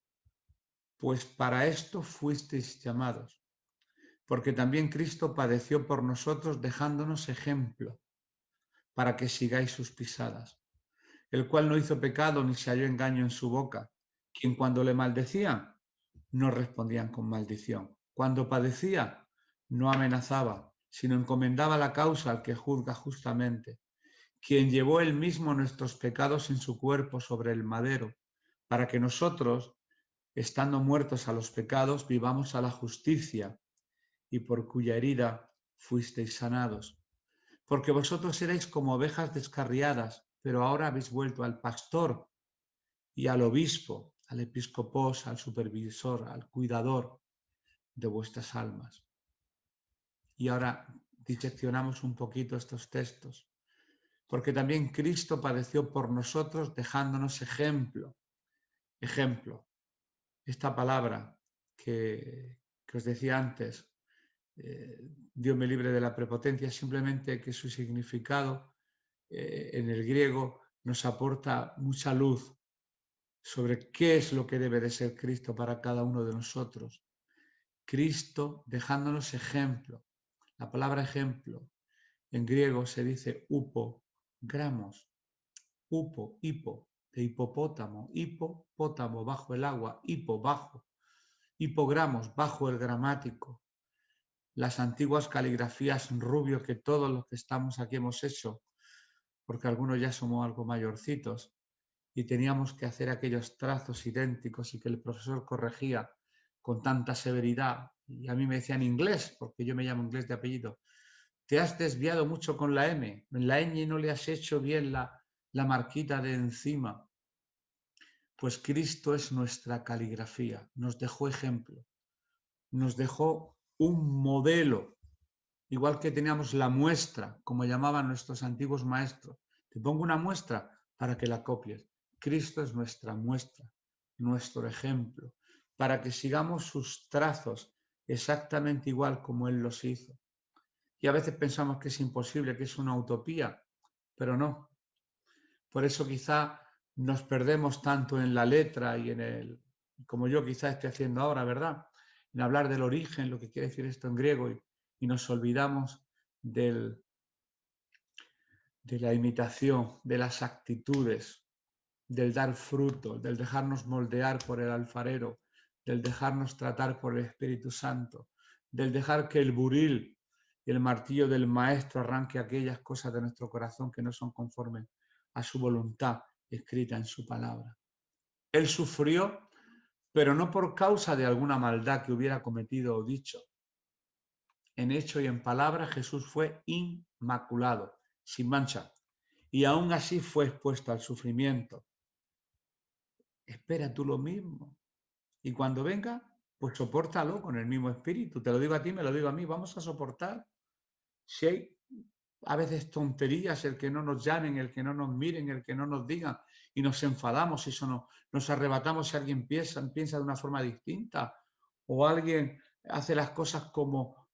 Pues para esto fuisteis llamados, porque también Cristo padeció por nosotros dejándonos ejemplo, para que sigáis sus pisadas, el cual no hizo pecado ni se halló engaño en su boca, quien cuando le maldecían, no respondían con maldición. Cuando padecía, no amenazaba, sino encomendaba la causa al que juzga justamente, quien llevó él mismo nuestros pecados en su cuerpo sobre el madero, para que nosotros, estando muertos a los pecados, vivamos a la justicia, y por cuya herida fuisteis sanados. Porque vosotros erais como ovejas descarriadas, pero ahora habéis vuelto al pastor y al obispo, al episcopos, al supervisor, al cuidador de vuestras almas. Y ahora diseccionamos un poquito estos textos, porque también Cristo padeció por nosotros dejándonos ejemplo. Ejemplo. Esta palabra que os decía antes, Dios me libre de la prepotencia, simplemente que su significado en el griego nos aporta mucha luz sobre qué es lo que debe de ser Cristo para cada uno de nosotros. Cristo dejándonos ejemplo. La palabra ejemplo en griego se dice upogramos, hipo, de hipopótamo, hipopótamo bajo el agua, hipo bajo, hipogramos bajo el gramático. Las antiguas caligrafías en rubio que todos los que estamos aquí hemos hecho, porque algunos ya somos algo mayorcitos, y teníamos que hacer aquellos trazos idénticos y que el profesor corregía con tanta severidad. Y a mí me decían inglés, porque yo me llamo inglés de apellido. Te has desviado mucho con la M, en la ñ no le has hecho bien la marquita de encima. Pues Cristo es nuestra caligrafía, nos dejó ejemplo, nos dejó un modelo, igual que teníamos la muestra, como llamaban nuestros antiguos maestros. Te pongo una muestra para que la copies. Cristo es nuestra muestra, nuestro ejemplo, para que sigamos sus trazos exactamente igual como Él los hizo. Y a veces pensamos que es imposible, que es una utopía, pero no. Por eso quizá nos perdemos tanto en la letra y en el, como yo quizá esté haciendo ahora, ¿verdad? En hablar del origen, lo que quiere decir esto en griego, y nos olvidamos de la imitación, de las actitudes, del dar fruto, del dejarnos moldear por el alfarero, del dejarnos tratar por el Espíritu Santo, del dejar que el buril y el martillo del Maestro arranque aquellas cosas de nuestro corazón que no son conformes a su voluntad escrita en su palabra. Él sufrió, pero no por causa de alguna maldad que hubiera cometido o dicho. En hecho y en palabra Jesús fue inmaculado, sin mancha, y aún así fue expuesto al sufrimiento. Espera tú lo mismo. Y cuando venga, pues sopórtalo con el mismo espíritu. Te lo digo a ti, me lo digo a mí, vamos a soportar. Si hay a veces tonterías, el que no nos llamen, el que no nos miren, el que no nos digan, y nos enfadamos, y eso nos arrebatamos si alguien piensa de una forma distinta, o alguien hace las cosas como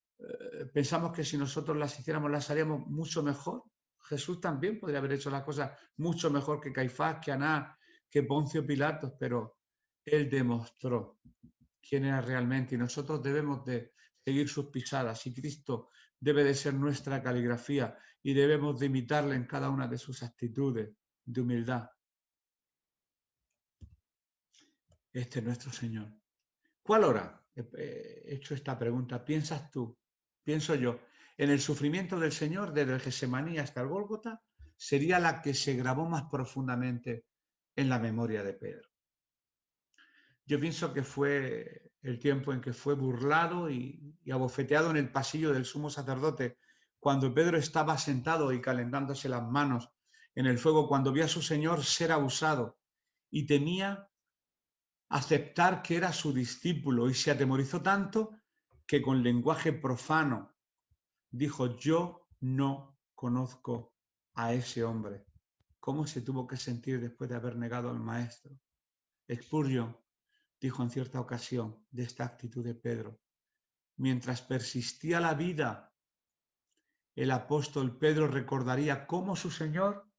pensamos que si nosotros las hiciéramos las haríamos mucho mejor. Jesús también podría haber hecho las cosas mucho mejor que Caifás, que Anás, que Poncio Pilatos, pero Él demostró quién era realmente y nosotros debemos de seguir sus pisadas y Cristo debe de ser nuestra caligrafía y debemos de imitarle en cada una de sus actitudes de humildad. Este es nuestro Señor. ¿Cuál hora? He hecho esta pregunta. ¿Piensas tú? Pienso yo. En el sufrimiento del Señor, desde el Getsemaní hasta el Gólgota, sería la que se grabó más profundamente en la memoria de Pedro. Yo pienso que fue el tiempo en que fue burlado y abofeteado en el pasillo del sumo sacerdote, cuando Pedro estaba sentado y calentándose las manos en el fuego, cuando vio a su Señor ser abusado y temía aceptar que era su discípulo y se atemorizó tanto que con lenguaje profano dijo: yo no conozco a ese hombre. ¿Cómo se tuvo que sentir después de haber negado al maestro? Spurgeon dijo en cierta ocasión de esta actitud de Pedro: mientras persistía la vida, el apóstol Pedro recordaría cómo su Señor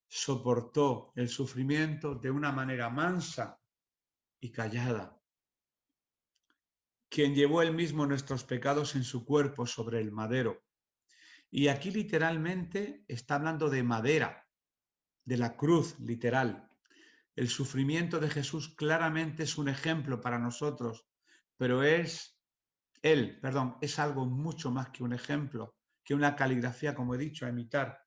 soportó el sufrimiento de una manera mansa y callada. Quien llevó él mismo nuestros pecados en su cuerpo sobre el madero. Y aquí literalmente está hablando de madera, de la cruz literal. El sufrimiento de Jesús claramente es un ejemplo para nosotros, pero es algo mucho más que un ejemplo, que una caligrafía, como he dicho, a imitar.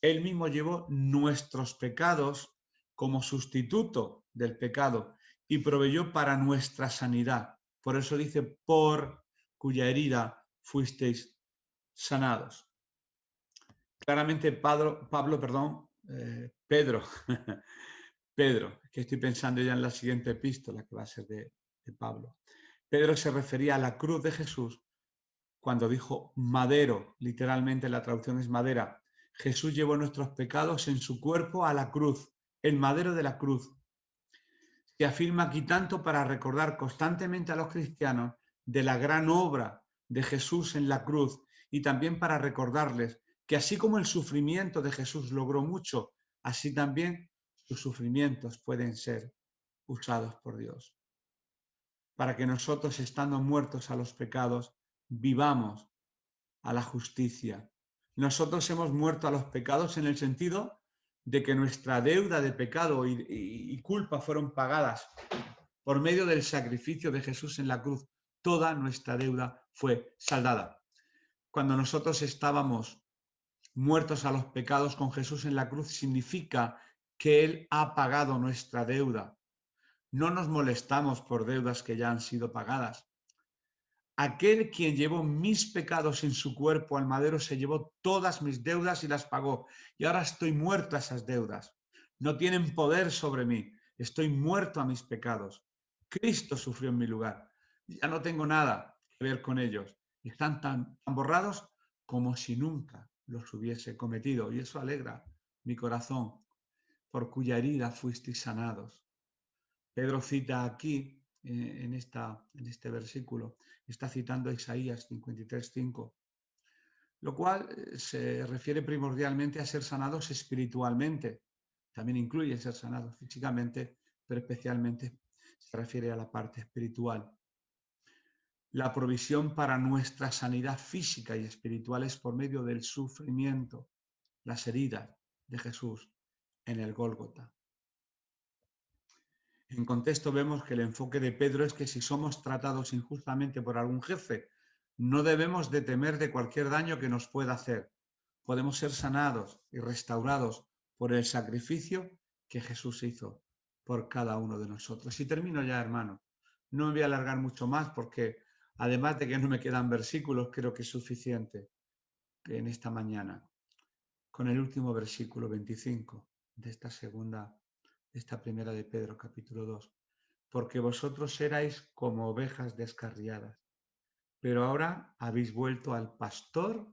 Él mismo llevó nuestros pecados como sustituto del pecado y proveyó para nuestra sanidad. Por eso dice: por cuya herida fuisteis sanados. Claramente Pedro, que estoy pensando ya en la siguiente epístola que va a ser de Pablo. Pedro se refería a la cruz de Jesús cuando dijo madero, literalmente la traducción es madera. Jesús llevó nuestros pecados en su cuerpo a la cruz, el madero de la cruz. Se afirma aquí tanto para recordar constantemente a los cristianos de la gran obra de Jesús en la cruz y también para recordarles que así como el sufrimiento de Jesús logró mucho, así también sus sufrimientos pueden ser usados por Dios. Para que nosotros, estando muertos a los pecados, vivamos a la justicia. Nosotros hemos muerto a los pecados en el sentido de que nuestra deuda de pecado y culpa fueron pagadas por medio del sacrificio de Jesús en la cruz. Toda nuestra deuda fue saldada. Cuando nosotros estábamos muertos a los pecados con Jesús en la cruz, significa que Él ha pagado nuestra deuda. No nos molestamos por deudas que ya han sido pagadas. Aquel quien llevó mis pecados en su cuerpo al madero se llevó todas mis deudas y las pagó. Y ahora estoy muerto a esas deudas. No tienen poder sobre mí. Estoy muerto a mis pecados. Cristo sufrió en mi lugar. Ya no tengo nada que ver con ellos. Están tan borrados como si nunca los hubiese cometido. Y eso alegra mi corazón, por cuya herida fuisteis sanados. Pedro cita aquí, en este versículo, está citando a Isaías 53:5, lo cual se refiere primordialmente a ser sanados espiritualmente. También incluye ser sanados físicamente, pero especialmente se refiere a la parte espiritual. La provisión para nuestra sanidad física y espiritual es por medio del sufrimiento, las heridas de Jesús en el Gólgota. En contexto vemos que el enfoque de Pedro es que si somos tratados injustamente por algún jefe, no debemos de temer de cualquier daño que nos pueda hacer. Podemos ser sanados y restaurados por el sacrificio que Jesús hizo por cada uno de nosotros. Y termino ya, hermano. No me voy a alargar mucho más porque, además de que no me quedan versículos, creo que es suficiente en esta mañana. Con el último versículo 25 de esta primera de Pedro, capítulo 2. Porque vosotros erais como ovejas descarriadas, pero ahora habéis vuelto al pastor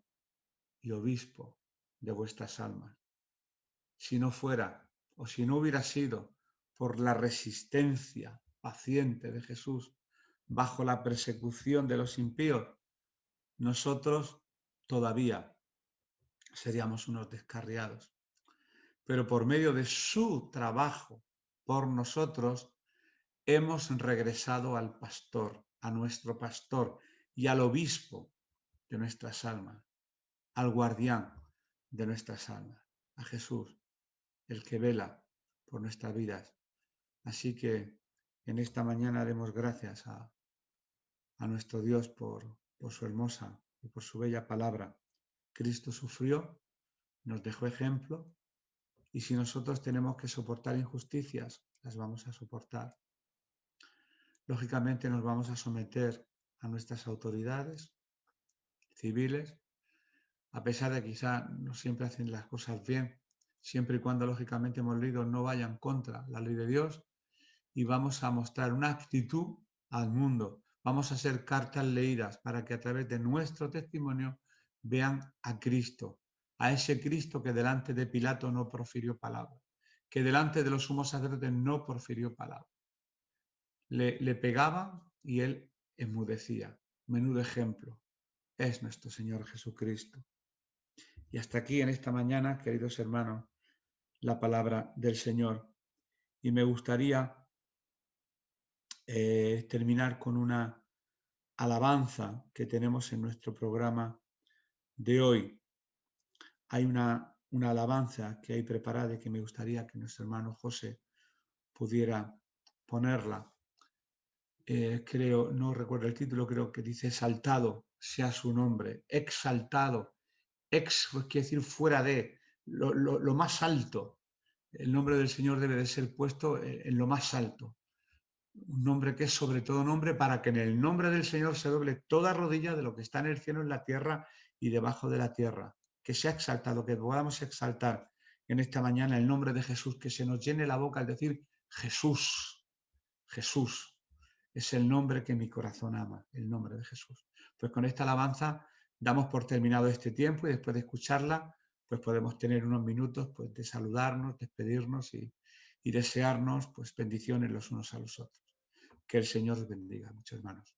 y obispo de vuestras almas. Si no fuera, o si no hubiera sido por la resistencia paciente de Jesús bajo la persecución de los impíos, nosotros todavía seríamos unos descarriados. Pero por medio de su trabajo por nosotros, hemos regresado al pastor, a nuestro pastor y al obispo de nuestras almas, al guardián de nuestras almas, a Jesús, el que vela por nuestras vidas. Así que en esta mañana demos gracias a nuestro Dios por su hermosa y por su bella palabra. Cristo sufrió, nos dejó ejemplo, y si nosotros tenemos que soportar injusticias, las vamos a soportar. Lógicamente nos vamos a someter a nuestras autoridades civiles, a pesar de que quizá no siempre hacen las cosas bien, siempre y cuando lógicamente hemos leído no vayan contra la ley de Dios, y vamos a mostrar una actitud al mundo. Vamos a ser cartas leídas para que a través de nuestro testimonio vean a Cristo, a ese Cristo que delante de Pilato no profirió palabra, que delante de los sumos sacerdotes no profirió palabra. Le pegaban y él enmudecía. Menudo ejemplo es nuestro Señor Jesucristo. Y hasta aquí en esta mañana, queridos hermanos, la palabra del Señor. Y me gustaría terminar con una alabanza que tenemos en nuestro programa de hoy. Hay una alabanza que hay preparada y que me gustaría que nuestro hermano José pudiera ponerla. Creo, no recuerdo el título, creo que dice exaltado sea su nombre, exaltado, pues quiere decir fuera de, lo más alto. El nombre del Señor debe de ser puesto en lo más alto. Un nombre que es sobre todo nombre, para que en el nombre del Señor se doble toda rodilla de lo que está en el cielo, en la tierra y debajo de la tierra. Que sea exaltado, que podamos exaltar en esta mañana el nombre de Jesús, que se nos llene la boca al decir Jesús, Jesús. Es el nombre que mi corazón ama, el nombre de Jesús. Pues con esta alabanza damos por terminado este tiempo, y después de escucharla, pues podemos tener unos minutos pues, de saludarnos, despedirnos y desearnos pues bendiciones los unos a los otros. Que el Señor os bendiga, muchos hermanos.